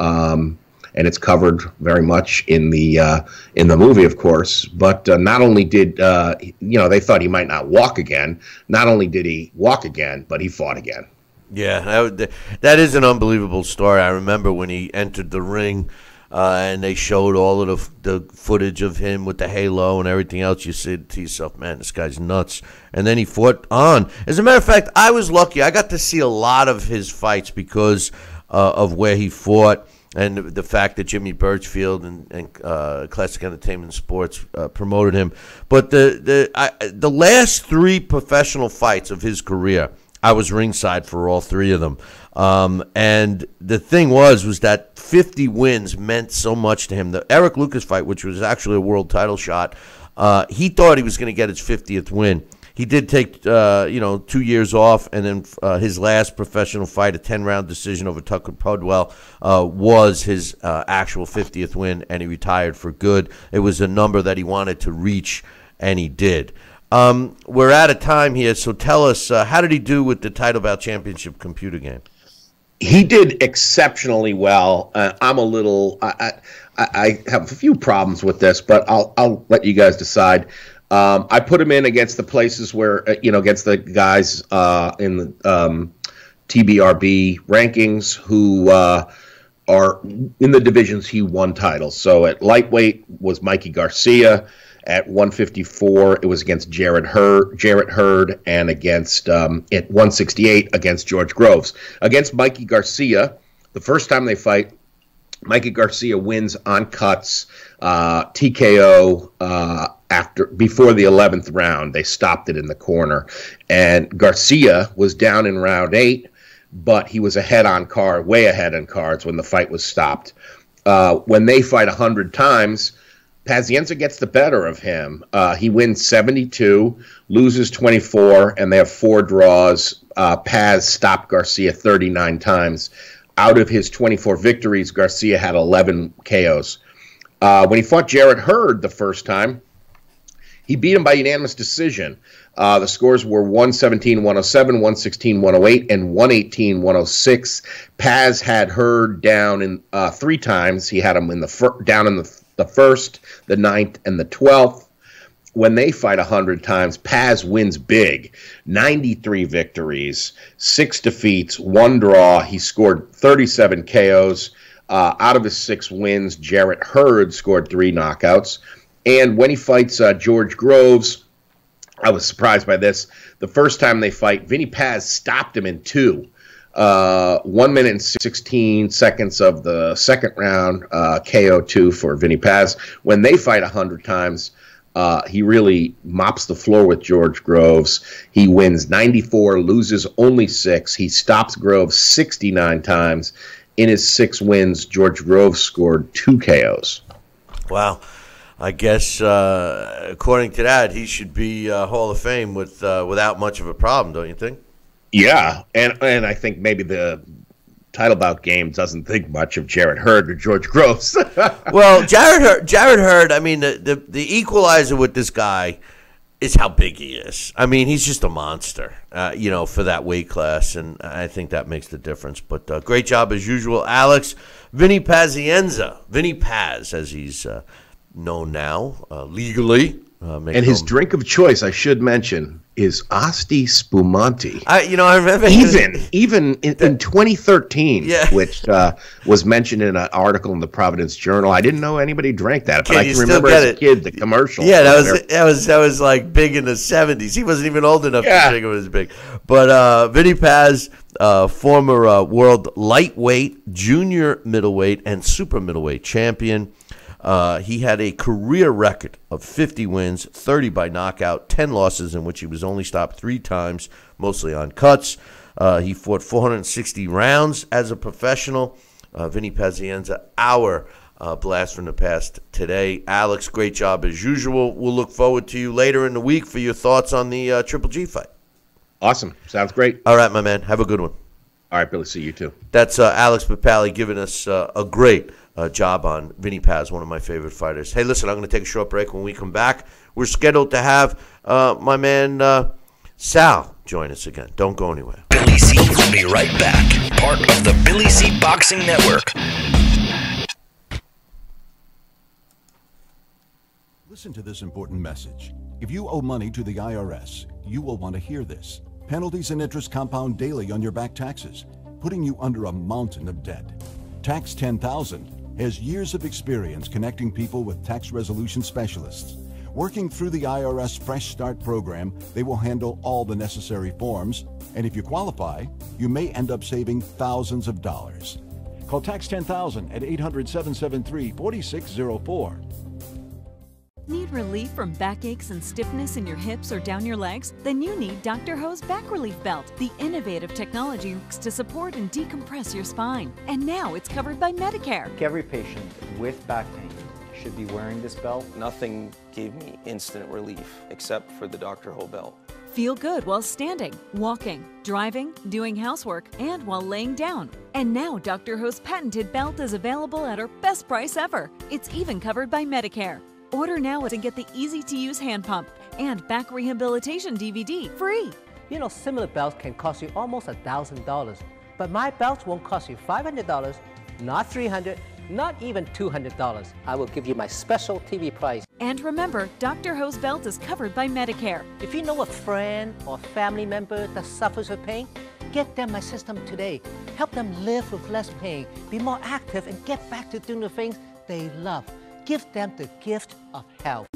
And it's covered very much in the movie, of course. But not only did they thought he might not walk again. Not only did he walk again, but he fought again. Yeah, that is an unbelievable story. I remember when he entered the ring, and they showed all of the footage of him with the halo and everything else. You said to yourself, "Man, this guy's nuts." And then he fought on. As a matter of fact, I was lucky. I got to see a lot of his fights because of where he fought. And the fact that Jimmy Birchfield and Classic Entertainment Sports promoted him. But the last 3 professional fights of his career, I was ringside for all 3 of them. And the thing was that 50 wins meant so much to him. The Eric Lucas fight, which was actually a world title shot, he thought he was going to get his 50th win. He did take, 2 years off, and then his last professional fight, a 10-round decision over Tucker Pudwell, was his actual 50th win, and he retired for good. It was a number that he wanted to reach, and he did. We're out of time here, so tell us, how did he do with the Title Bout Championship computer game? He did exceptionally well. I'm a little I have a few problems with this, but I'll let you guys decide. I put him in against the places where, against the guys in the TBRB rankings who are in the divisions he won titles. So at lightweight was Mikey Garcia. At 154, it was against Jarrett Hurd, and against at 168 against George Groves. Against Mikey Garcia, the first time they fight, Mikey Garcia wins on cuts, TKO before the 11th round. They stopped it in the corner, and Garcia was down in round 8, but he was way ahead on cards when the fight was stopped. When they fight 100 times, Pazienza gets the better of him. He wins 72, loses 24, and they have 4 draws. Paz stopped Garcia 39 times. Out of his 24 victories, Garcia had 11 KOs. When he fought Jarrett Hurd the first time, he beat him by unanimous decision. The scores were 117-107, 116-108, and 118-106. Paz had Hurd down in 3 times. He had him down in the first, the 9th, and the 12th. When they fight 100 times, Paz wins big. 93 victories, 6 defeats, 1 draw. He scored 37 KOs. Out of his 6 wins, Jarrett Hurd scored 3 knockouts. And when he fights George Groves, I was surprised by this. The first time they fight, Vinny Paz stopped him in 2. 1 minute and 16 seconds of the second round, KO2 for Vinny Paz. When they fight 100 times, he really mops the floor with George Groves. He wins 94, loses only 6. He stops Groves 69 times. In his 6 wins, George Groves scored 2 KOs. Wow. I guess, according to that, he should be Hall of Fame without much of a problem, don't you think? Yeah, and I think maybe the title bout game doesn't think much of Jarrett Hurd or George Groves. Well, Jarrett Hurd, I mean, the equalizer with this guy is how big he is. I mean, he's just a monster, for that weight class, and I think that makes the difference. But great job as usual, Alex. Vinny Pazienza, Vinny Paz, as he's known now legally. And his drink of choice, I should mention, is Asti Spumante. I remember even in 2013, which was mentioned in an article in the Providence Journal. I didn't know anybody drank that, but I can remember as a kid the commercial. Yeah, that was like big in the 70s. He wasn't even old enough to think it was big. But Vinny Paz, former world lightweight, junior middleweight, and super middleweight champion. He had a career record of 50 wins, 30 by knockout, 10 losses in which he was only stopped 3 times, mostly on cuts. He fought 460 rounds as a professional. Vinny Pazienza, our blast from the past today. Alex, great job as usual. We'll look forward to you later in the week for your thoughts on the Triple G fight. Awesome. Sounds great. All right, my man. Have a good one. All right, Billy. See you too. That's Alex Pierpaoli giving us a great job on Vinny Paz, one of my favorite fighters. Hey, listen, I'm going to take a short break. When we come back, we're scheduled to have my man Sal join us again. Don't go anywhere. Billy C will be right back. Part of the Billy C Boxing Network. Listen to this important message. If you owe money to the IRS, you will want to hear this. Penalties and interest compound daily on your back taxes, putting you under a mountain of debt. Tax 10,000 has years of experience connecting people with tax resolution specialists. Working through the IRS Fresh Start program, they will handle all the necessary forms, and if you qualify, you may end up saving thousands of dollars. Call Tax 10,000 at 800-773-4604. Need relief from backaches and stiffness in your hips or down your legs? Then you need Dr. Ho's Back Relief Belt. The innovative technology works to support and decompress your spine. And now it's covered by Medicare. Every patient with back pain should be wearing this belt. Nothing gave me instant relief except for the Dr. Ho belt. Feel good while standing, walking, driving, doing housework, and while laying down. And now Dr. Ho's patented belt is available at our best price ever. It's even covered by Medicare. Order now and get the easy-to-use hand pump and back rehabilitation DVD free. You know, similar belts can cost you almost $1,000, but my belts won't cost you $500, not $300, not even $200. I will give you my special TV price. And remember, Dr. Ho's belt is covered by Medicare. If you know a friend or family member that suffers with pain, get them my system today. Help them live with less pain, be more active, and get back to doing the things they love. Give them the gift of health.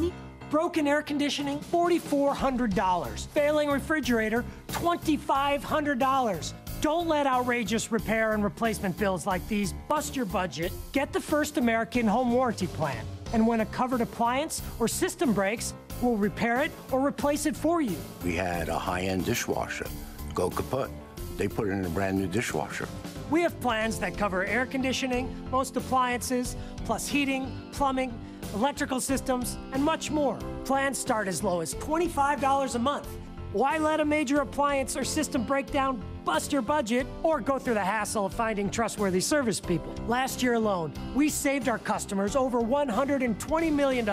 Broken air conditioning, $4,400. Failing refrigerator, $2,500. Don't let outrageous repair and replacement bills like these bust your budget. Get the First American Home Warranty Plan. And when a covered appliance or system breaks, we'll repair it or replace it for you. We had a high-end dishwasher go kaput. They put it in a brand new dishwasher. We have plans that cover air conditioning, most appliances, plus heating, plumbing, electrical systems, and much more. Plans start as low as $25 a month. Why let a major appliance or system breakdown bust your budget or go through the hassle of finding trustworthy service people? Last year alone, we saved our customers over $120 million.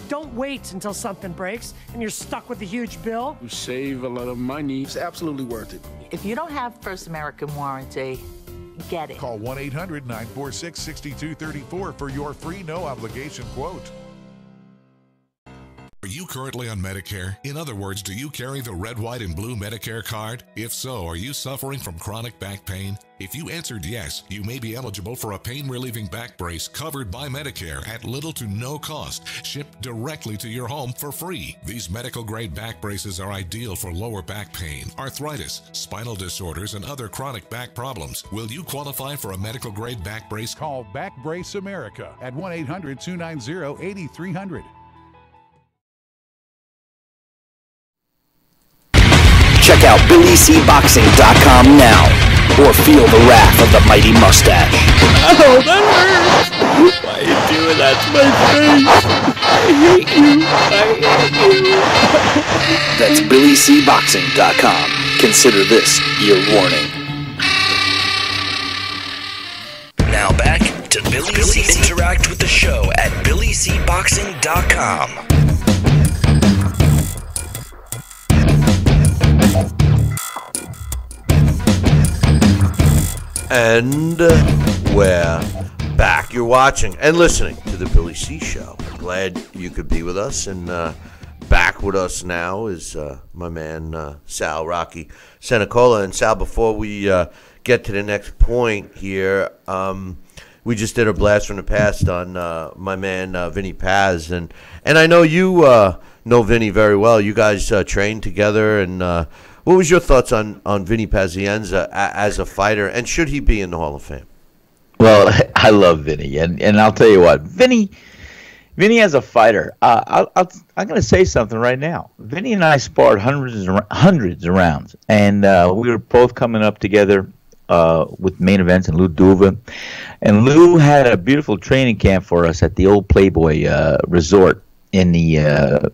Don't wait until something breaks and you're stuck with a huge bill. You save a lot of money. It's absolutely worth it. If you don't have First American Warranty, get it. Call 1-800-946-6234 for your free no-obligation quote. Are you currently on Medicare? In other words, do you carry the red, white, and blue Medicare card? If so, are you suffering from chronic back pain? If you answered yes, you may be eligible for a pain-relieving back brace covered by Medicare at little to no cost, shipped directly to your home for free. These medical-grade back braces are ideal for lower back pain, arthritis, spinal disorders, and other chronic back problems. Will you qualify for a medical-grade back brace? Call Back Brace America at 1-800-290-8300. Check out BillyCBoxing.com now, or feel the wrath of the mighty mustache. Oh, that hurts! Why are you doing that to my face? I hate you. That's BillyCBoxing.com. Consider this your warning. Now back to Billy C. Interact with the show at BillyCBoxing.com. And we're back. You're watching and listening to the Billy C. Show. Glad you could be with us. And back with us now is my man Sal Rocky Senecola. And Sal, before we get to the next point here, we just did a blast from the past on my man Vinny Paz, and I know you know Vinny very well. You guys trained together, and what was your thoughts on Vinny Pazienza as a fighter, and should he be in the Hall of Fame? Well, I love Vinny, and I'll tell you what, Vinny as a fighter, I'm going to say something right now. Vinny and I sparred hundreds of rounds, and we were both coming up together with main events in Lou Duva. And Lou had a beautiful training camp for us at the old Playboy resort in the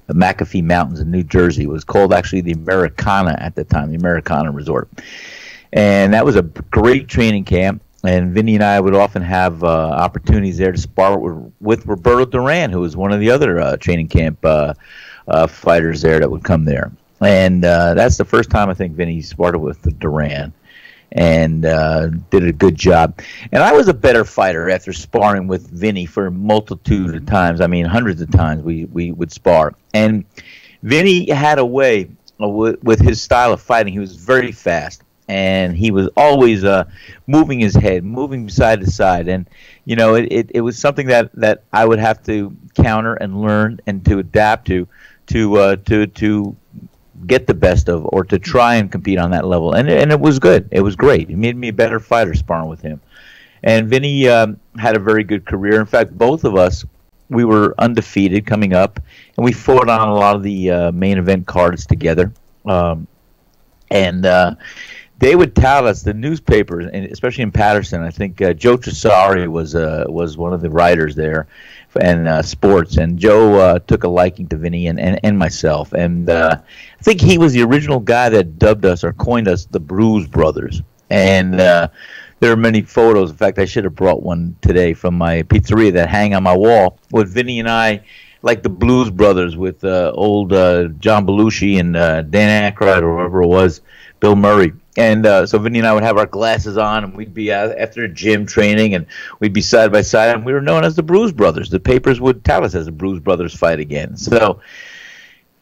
McAfee Mountains in New Jersey. It was called actually the Americana at the time, the Americana Resort. And that was a great training camp. And Vinny and I would often have opportunities there to spar with Roberto Duran, who was one of the other training camp fighters there that would come there. And that's the first time I think Vinny sparred with Duran, and did a good job. And I was a better fighter after sparring with Vinny for a multitude of times. I mean, hundreds of times we would spar. And Vinny had a way with his style of fighting. He was very fast. And he was always moving his head, moving side to side, and it was something that I would have to counter and learn and to adapt to get the best of, or to try and compete on that level. And it was good. It was great. It made me a better fighter sparring with him. And Vinny had a very good career. In fact, both of us, we were undefeated coming up, and we fought on a lot of the main event cards together. They would tout us, the newspapers, and especially in Patterson. I think Joe Cesari was one of the writers there, and sports. And Joe took a liking to Vinny and myself. And I think he was the original guy that dubbed us or coined us the Bruise Brothers. And there are many photos. In fact, I should have brought one today from my pizzeria that hang on my wall with Vinny and I, like the Blues Brothers, with old John Belushi and Dan Aykroyd, or whoever it was, Bill Murray. And so Vinny and I would have our glasses on, and we'd be out after gym training, and we'd be side by side, and we were known as the Bruise Brothers. The papers would tout us as the Bruise Brothers fight again. So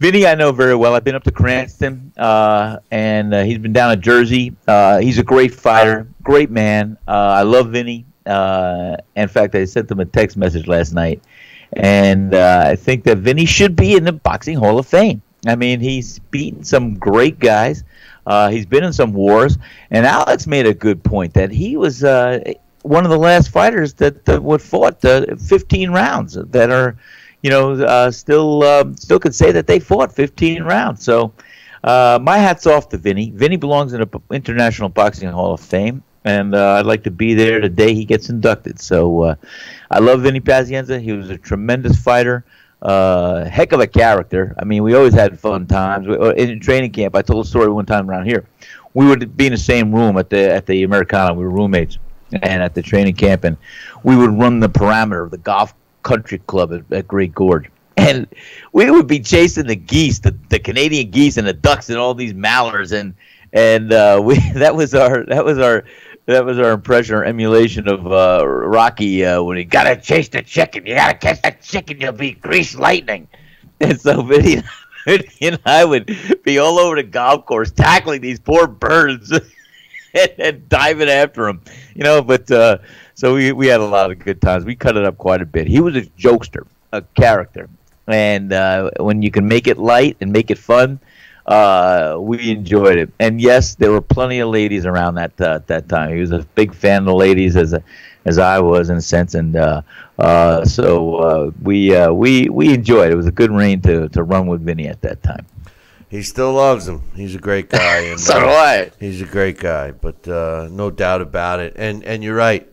Vinny I know very well. I've been up to Cranston, and he's been down at Jersey. He's a great fighter, great man. I love Vinny. In fact, I sent him a text message last night, and I think that Vinny should be in the Boxing Hall of Fame. I mean, he's beaten some great guys. He's been in some wars, and Alex made a good point that he was one of the last fighters that would fought 15 rounds. That are, still could say that they fought 15 rounds. So my hat's off to Vinny. Vinny belongs in the International Boxing Hall of Fame, and I'd like to be there the day he gets inducted. So I love Vinny Pazienza. He was a tremendous fighter. Heck of a character. I mean, we always had fun times. In training camp, I told a story one time around here. We would be in the same room at the Americana. We were roommates, and at the training camp, and we would run the parameter of the golf country club at Great Gorge. And we would be chasing the geese, the Canadian geese and the ducks and all these mallards, and that was our impression or emulation of Rocky when he gotta chase the chicken. You gotta catch that chicken, you'll be greased lightning. And so Vinny and I would be all over the golf course tackling these poor birds and diving after them, But so we had a lot of good times. We cut it up quite a bit. He was a jokester, a character, and when you can make it light and make it fun. We enjoyed it, and yes, there were plenty of ladies around that time. He was a big fan of the ladies, as I was in a sense, and so we enjoyed it. It was a good reign to run with Vinny at that time. He still loves him. He's a great guy. And, so do I. He's a great guy, but no doubt about it. And you're right.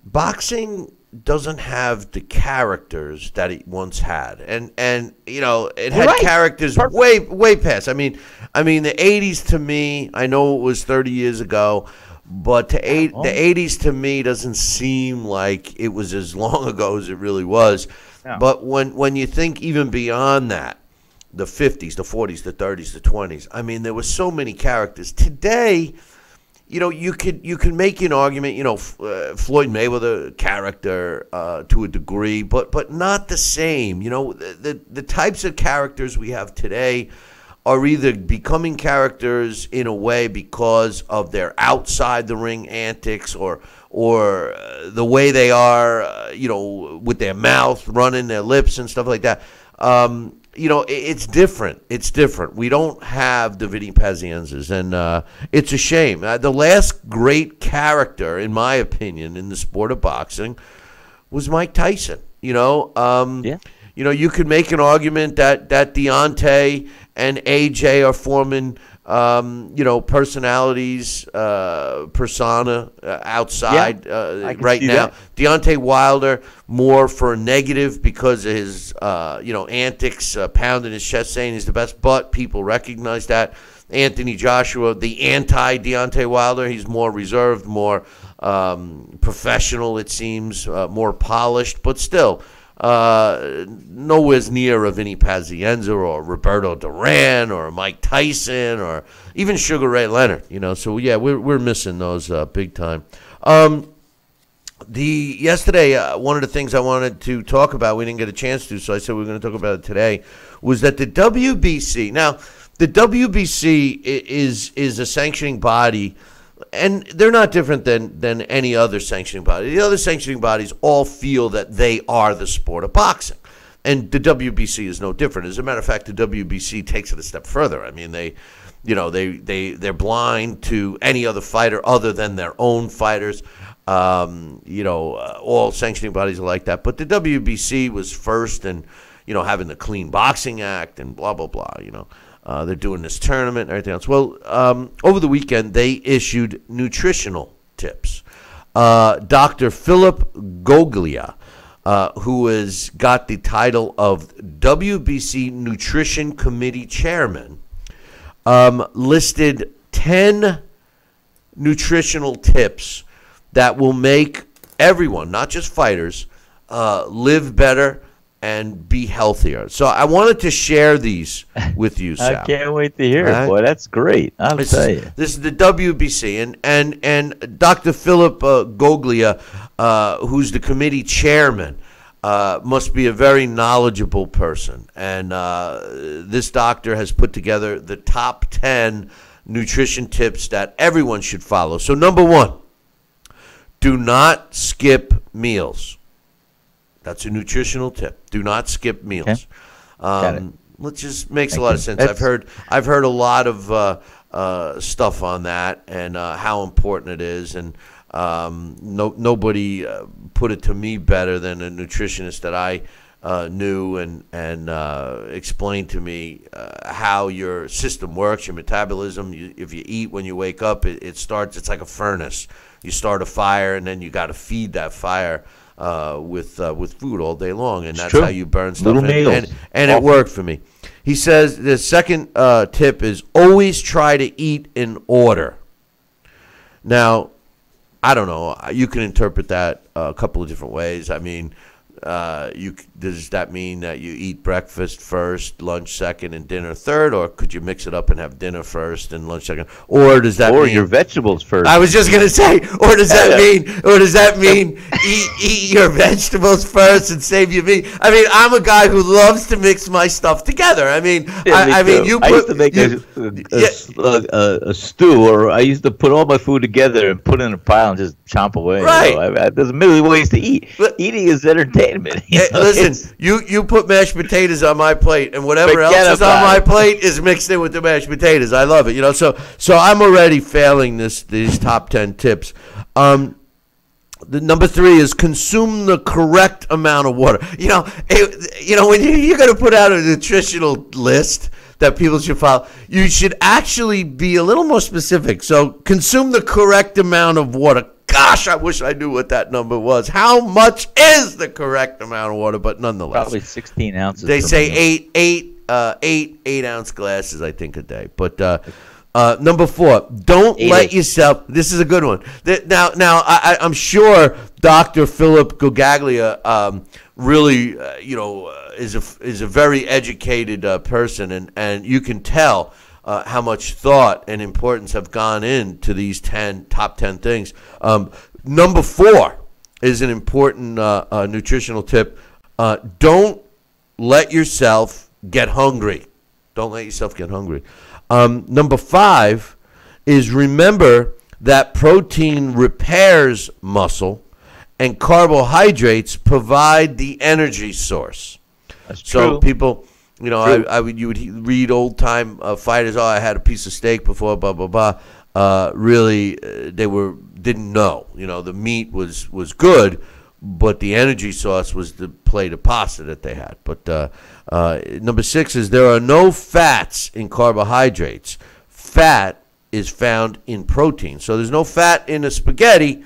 Boxing doesn't have the characters that it once had, and it had characters way past. I mean the 80s to me, I know it was 30 years ago, but the 80s to me doesn't seem like it was as long ago as it really was. Yeah. But when you think even beyond that, the 50s, the 40s, the 30s, the 20s, I mean, there were so many characters. Today, you could make an argument, Floyd Mayweather character to a degree, but not the same. The types of characters we have today are either becoming characters in a way because of their outside the ring antics or the way they are, with their mouth running, their lips and stuff like that. It's different. It's different. We don't have the Vinny Pazienzas, and it's a shame. The last great character, in my opinion, in the sport of boxing was Mike Tyson. You could make an argument that Deontay and AJ are forming, personalities, persona outside right now. Deontay Wilder more for a negative because of his, antics, pounding his chest, saying he's the best, but people recognize that. Anthony Joshua, the anti-Deontay Wilder, he's more reserved, more professional, it seems, more polished, but still. Nowhere near a Vinny Pazienza or Roberto Duran or Mike Tyson or even Sugar Ray Leonard, So yeah, we're missing those big time. Yesterday, one of the things I wanted to talk about, we didn't get a chance to, so I said we were going to talk about it today, was that the WBC. Now, the WBC is a sanctioning body. And they're not different than any other sanctioning body. The other sanctioning bodies all feel that they are the sport of boxing. And the WBC is no different. As a matter of fact, the WBC takes it a step further. I mean, they're blind to any other fighter other than their own fighters. All sanctioning bodies are like that. But the WBC was first in, having the Clean Boxing Act and blah, blah, blah, They're doing this tournament and everything else. Well, over the weekend, they issued nutritional tips. Dr. Philip Goglia, who has got the title of WBC Nutrition Committee Chairman, listed 10 nutritional tips that will make everyone, not just fighters, live better and be healthier. So I wanted to share these with you, Sal. I can't wait to hear it, boy. That's great. I'll tell you. This is the WBC, and Dr. Philip Goglia, who's the committee chairman, must be a very knowledgeable person. And this doctor has put together the top 10 nutrition tips that everyone should follow. So number 1, do not skip meals. That's a nutritional tip. Do not skip meals. Okay. Which just makes a lot of sense. I've heard a lot of stuff on that and how important it is, and nobody put it to me better than a nutritionist that I knew and explained to me how your system works, your metabolism. If you eat when you wake up, it starts. It's like a furnace. You start a fire, and then you got to feed that fire with food all day long, and that's how you burn stuff. And it worked for me. He says the second tip is always try to eat in order. Now, I don't know. You can interpret that a couple of different ways. I mean, does that mean that you eat breakfast first, lunch second, and dinner third, or could you mix it up and have dinner first and lunch second? Or does that mean your vegetables first? I was just gonna say, or does that mean eat your vegetables first and save your meat? I mean, I'm a guy who loves to mix my stuff together. I mean, I mean, you put. I used to make a stew, or I used to put all my food together and put it in a pile and just chomp away. Right. There's a million ways to eat. Eating is entertainment. Listen, you put mashed potatoes on my plate, and whatever else is on my plate is mixed in with the mashed potatoes. I love it, So I'm already failing these top 10 tips. The number 3 is consume the correct amount of water. When you're going to put out a nutritional list that people should follow, you should actually be a little more specific. So consume the correct amount of water. Gosh, I wish I knew what that number was. How much is the correct amount of water? But nonetheless, probably 16 ounces. They say eight ounce glasses, I think, a day. But number 4, don't let yourself. This is a good one. Now, I'm sure Dr. Philip Gogaglia really, is a very educated person, and you can tell how much thought and importance have gone into these top 10 things. Number 4 is an important nutritional tip. Don't let yourself get hungry. Don't let yourself get hungry. Number 5 is remember that protein repairs muscle and carbohydrates provide the energy source. That's so true. People, you know, you would read old time fighters. Oh, I had a piece of steak before, blah blah blah. Really, they didn't know. You know, the meat was good, but the energy source was the plate of pasta that they had. But number 6 is there are no fats in carbohydrates. Fat is found in protein. So there's no fat in the spaghetti,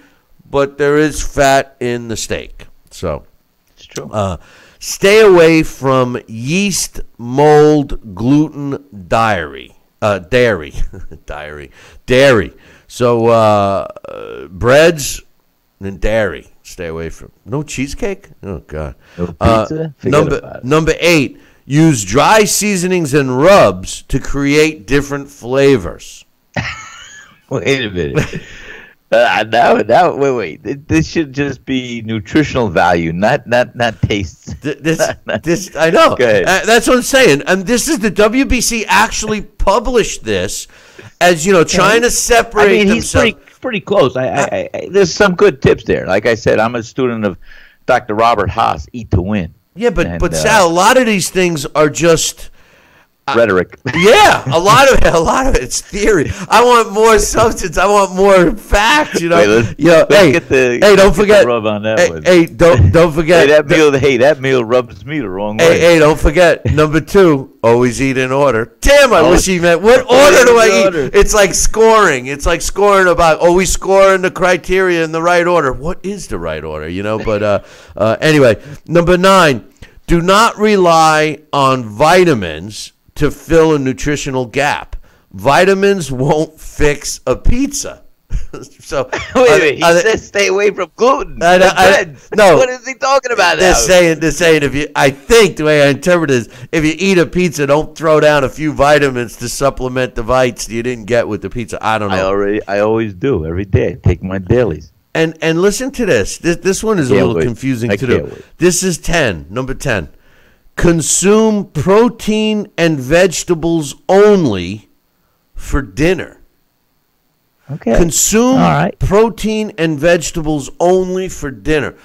but there is fat in the steak. So it's true. Stay away from yeast, mold, gluten, dairy. Dairy. So breads and dairy. Stay away from. No cheesecake? Oh, God. No pizza? Number 8, use dry seasonings and rubs to create different flavors. Wait a minute. Now, wait. This should just be nutritional value, not taste. This I know. That's what I'm saying. And this is the WBC actually published this as, you know, trying to separate. I mean, he's pretty close. There's some good tips there. Like I said, I'm a student of Dr. Robert Haas, Eat to Win. Yeah, but Sal, a lot of these things are just rhetoric. Yeah, a lot of it's theory. I want more substance. I want more facts. You know. Hey, don't forget. Rub on that one. Hey, don't forget. that meal rubs me the wrong way. Hey, don't forget. Number 2, always eat in order. Damn, I wish he meant what order do I eat? It's like scoring. It's like scoring about always scoring the criteria in the right order. What is the right order? You know. But anyway, number 9, do not rely on vitamins to fill a nutritional gap. Vitamins won't fix a pizza. So wait a minute, he says stay away from gluten. No, what is he talking about? They're saying if you. I think the way I interpret it is if you eat a pizza, don't throw down a few vitamins to supplement the vites you didn't get with the pizza. I don't know. I always do every day. Take my dailies. And listen to this. This one is a little confusing to do. This is number 10. Consume protein and vegetables only for dinner. Okay. Consume protein and vegetables only for dinner.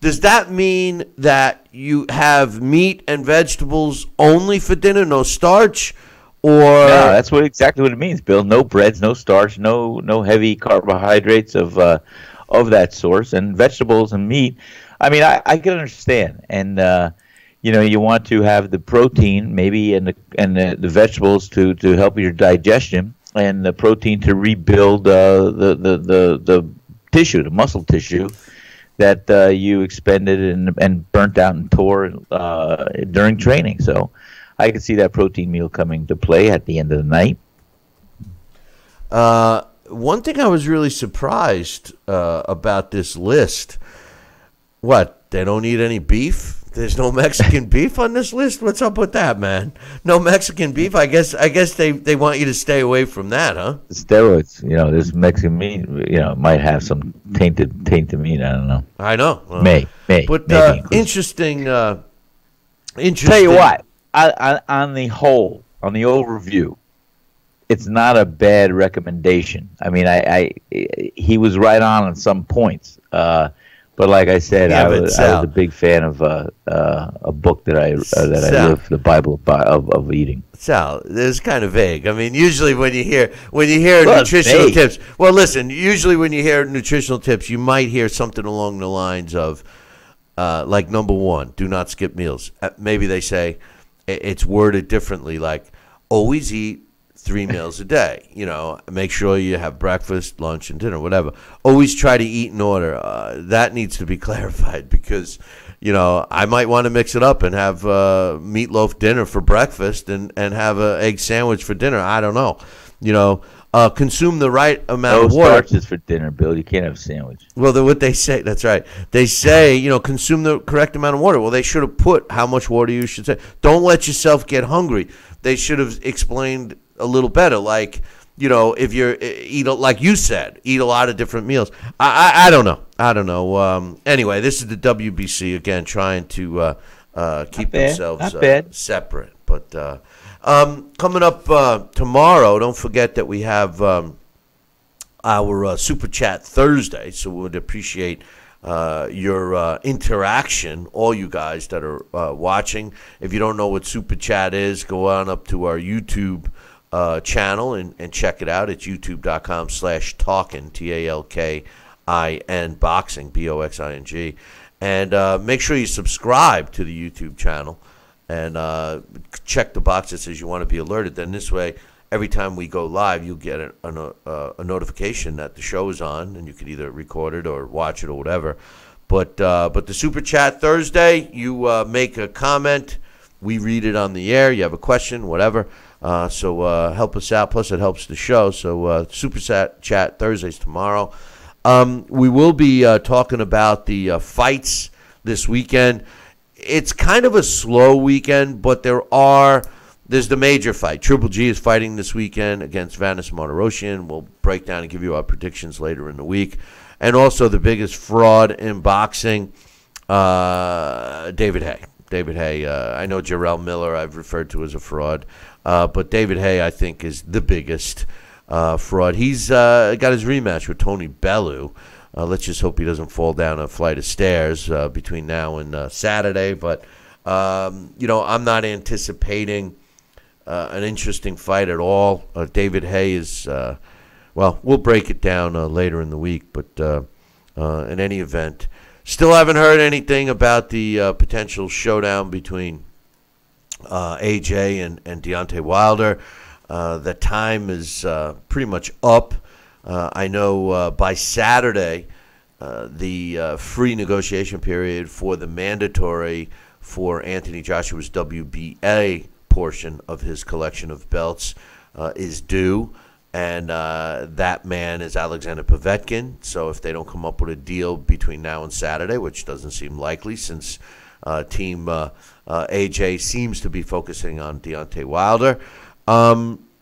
Does that mean that you have meat and vegetables only for dinner, no starch? Or no, that's exactly what it means, Bill. No breads, no starch, no heavy carbohydrates of that source, and vegetables and meat. I mean, I can understand, and you know, you want to have the protein maybe and the vegetables to help your digestion, and the protein to rebuild the tissue, the muscle tissue that you expended and burnt out and tore during training. So I could see that protein meal coming to play at the end of the night. One thing I was really surprised about this list, they don't eat any beef? There's no Mexican beef on this list? What's up with that, man? No Mexican beef? I guess they want you to stay away from that, huh? Steroids, you know, this Mexican meat, you know, might have some tainted meat. I don't know. I know. May. But interesting. Tell you what, on the whole, on the overview, it's not a bad recommendation. I mean, he was right on some points. But like I said, I was a big fan of a book that I live, the Bible of eating. Sal, it's kind of vague. I mean, usually when you hear nutritional tips, well, listen. Usually when you hear nutritional tips, you might hear something along the lines of, like number 1, do not skip meals. Maybe they say it's worded differently, like always eat 3 meals a day. You know, make sure you have breakfast, lunch, and dinner, whatever. Always try to eat in order. That needs to be clarified because, you know, I might want to mix it up and have meatloaf dinner for breakfast and have an egg sandwich for dinner. I don't know. You know, consume the right amount No of water. starches for dinner, Bill. You can't have a sandwich. Well, what they say, that's right. They say, consume the correct amount of water. Well, they should have put how much water you should say. Don't let yourself get hungry. They should have explained a little better, like, if you're like you said, eat a lot of different meals. I don't know. Anyway, this is the WBC again, trying to keep themselves separate. But coming up tomorrow, don't forget that we have our Super Chat Thursday, so we would appreciate your interaction, all you guys that are watching. If you don't know what Super Chat is, go on up to our YouTube channel and check it out. It's youtube.com/talkin, TALKIN boxing, BOXING. And make sure you subscribe to the YouTube channel and check the box that says you want to be alerted. Then this way, every time we go live, you'll get a notification that the show is on, and you can either record it or watch it or whatever. But the Super Chat Thursday, you make a comment, we read it on the air. You have a question, whatever. So help us out. Plus, it helps the show. So Super Chat Thursdays tomorrow. We will be talking about the fights this weekend. It's kind of a slow weekend, but there's the major fight. Triple G is fighting this weekend against Vanis Martirosyan. We'll break down and give you our predictions later in the week. And also the biggest fraud in boxing, David Haye. David Haye, I know Jarrell Miller I've referred to as a fraud, but David Haye I think is the biggest fraud. He's got his rematch with Tony Bellew. Let's just hope he doesn't fall down a flight of stairs between now and Saturday. But, I'm not anticipating an interesting fight at all. David Haye is, we'll break it down later in the week. But in any event, still haven't heard anything about the potential showdown between AJ and Deontay Wilder. The time is pretty much up. I know by Saturday, the free negotiation period for the mandatory for Anthony Joshua's WBA portion of his collection of belts is due. And that man is Alexander Povetkin. So if they don't come up with a deal between now and Saturday, which doesn't seem likely since Team AJ seems to be focusing on Deontay Wilder,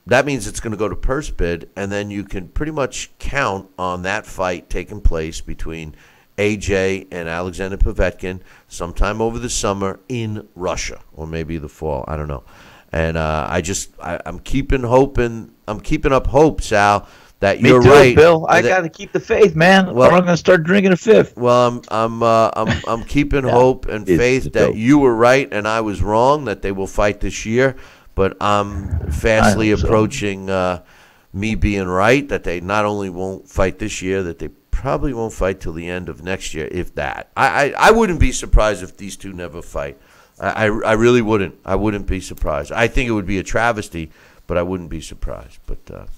that means it's going to go to purse bid, and then you can pretty much count on that fight taking place between AJ and Alexander Povetkin sometime over the summer in Russia, or maybe the fall. I don't know. And I'm keeping up hope, Sal, that you're right. Bill. I got to keep the faith, man. Well, I'm going to start drinking a fifth. Well, I'm keeping hope and faith that you were right and I was wrong, that they will fight this year. But I'm fastly approaching me being right, that they not only won't fight this year, that they probably won't fight till the end of next year, if that. I wouldn't be surprised if these two never fight. I really wouldn't. I wouldn't be surprised. I think it would be a travesty, but I wouldn't be surprised. But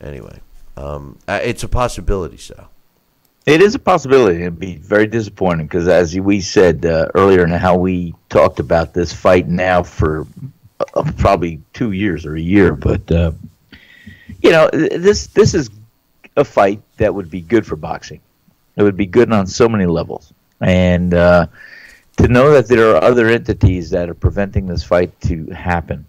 anyway, it's a possibility, Sal. It is a possibility. It'd be very disappointing because, as we said earlier, and how we talked about this fight now for probably 2 years or a year, but this is a fight that would be good for boxing. It would be good on so many levels, and to know that there are other entities that are preventing this fight to happen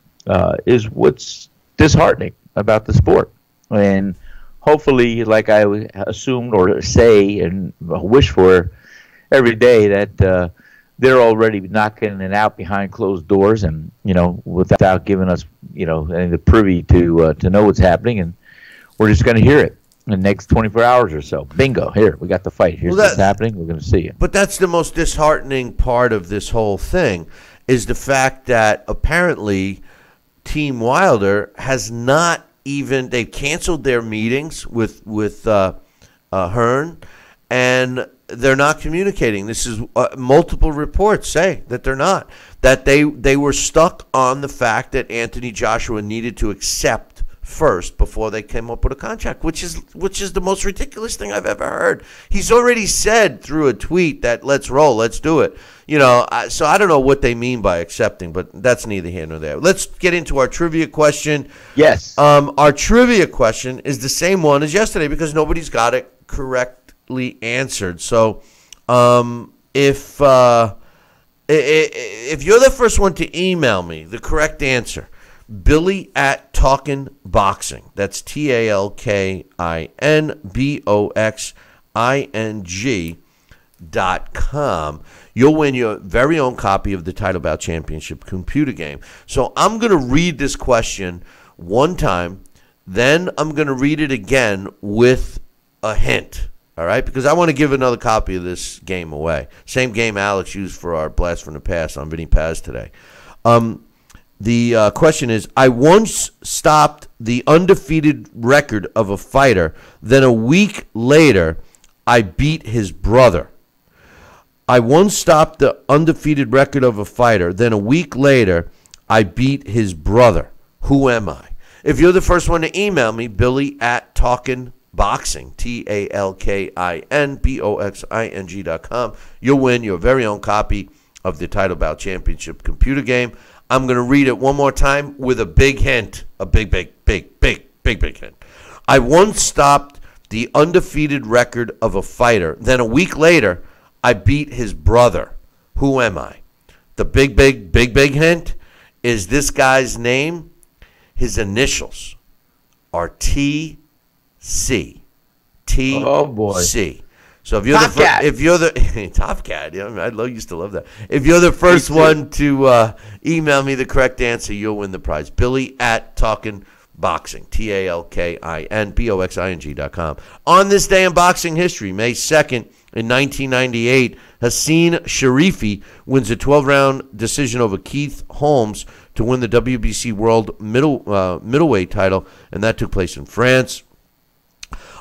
is what's disheartening about the sport. And hopefully, like I assumed or say and wish for every day, that they're already knocking it out behind closed doors, and without giving us any of the privy to know what's happening, and we're just going to hear it in the next 24 hours or so. Bingo! Here we got the fight. Here's what's happening. We're going to see it. But that's the most disheartening part of this whole thing, is the fact that apparently Team Wilder has not even, they've canceled their meetings with Hearn, and they're not communicating. This is multiple reports say that they're not. That they were stuck on the fact that Anthony Joshua needed to accept first before they came up with a contract, which is the most ridiculous thing I've ever heard. He's already said through a tweet that let's roll, let's do it. So I don't know what they mean by accepting, but that's neither here nor there. Let's get into our trivia question. Yes. Our trivia question is the same one as yesterday because nobody's got it correctly answered. So if you're the first one to email me the correct answer, Billy at Talkin' Boxing. That's TalkinBoxing.com. You'll win your very own copy of the Title Bout Championship computer game. So I'm going to read this question one time, then I'm going to read it again with a hint. All right, because I want to give another copy of this game away. Same game Alex used for our Blast from the Past on Vinny Paz today. The question is, I once stopped the undefeated record of a fighter. Then a week later, I beat his brother. I once stopped the undefeated record of a fighter. Then a week later, I beat his brother. Who am I? If you're the first one to email me, Billy at Talkin' Boxing, TalkinBoxing.com, you'll win your very own copy of the Title Bout Championship computer game. I'm going to read it one more time with a big hint, a big hint. I once stopped the undefeated record of a fighter. Then a week later, I beat his brother. Who am I? The big hint is this guy's name. His initials are T. C. Oh boy. C. So if you're Top Cat, I used to love that. If you're the first one to email me the correct answer, you'll win the prize. Billy at Talkin' Boxing, TalkinBoxing.com. On this day in boxing history, May 2nd, in 1998, Hassan Sharifi wins a 12-round decision over Keith Holmes to win the WBC World middleweight title, and that took place in France.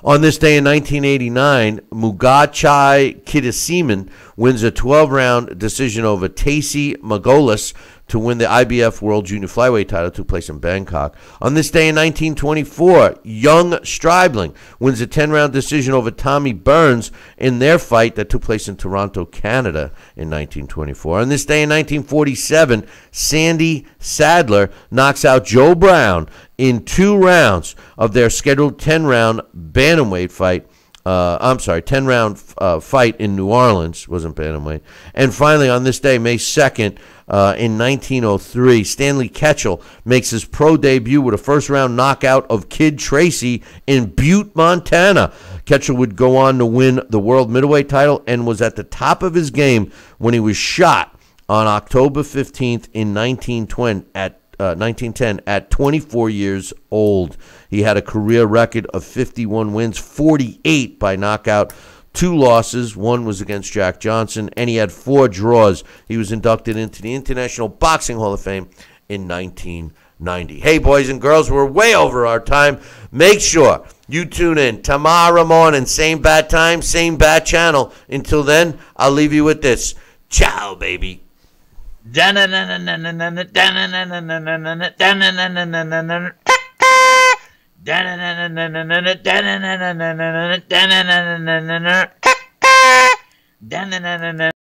On this day in 1989, Mugachai Kidasiman wins a 12-round decision over Tacy Magolas to win the IBF World Junior Flyweight title. Took place in Bangkok. On this day in 1924, Young Stribling wins a 10-round decision over Tommy Burns in their fight that took place in Toronto, Canada in 1924. On this day in 1947, Sandy Sadler knocks out Joe Brown in 2 rounds of their scheduled 10-round bantamweight fight. 10-round fight in New Orleans. Wasn't bantamweight. And finally, on this day, May 2nd, in 1903, Stanley Ketchel makes his pro debut with a first-round knockout of Kid Tracy in Butte, Montana. Ketchel would go on to win the world middleweight title and was at the top of his game when he was shot on October 15th in 1910 at 24 years old. He had a career record of 51 wins, 48 by knockout, 2 losses. 1 was against Jack Johnson, and he had 4 draws. He was inducted into the International Boxing Hall of Fame in 1990. Hey, boys and girls, we're way over our time. Make sure you tune in tomorrow morning, same bat time, same bat channel. Until then, I'll leave you with this. Ciao, baby.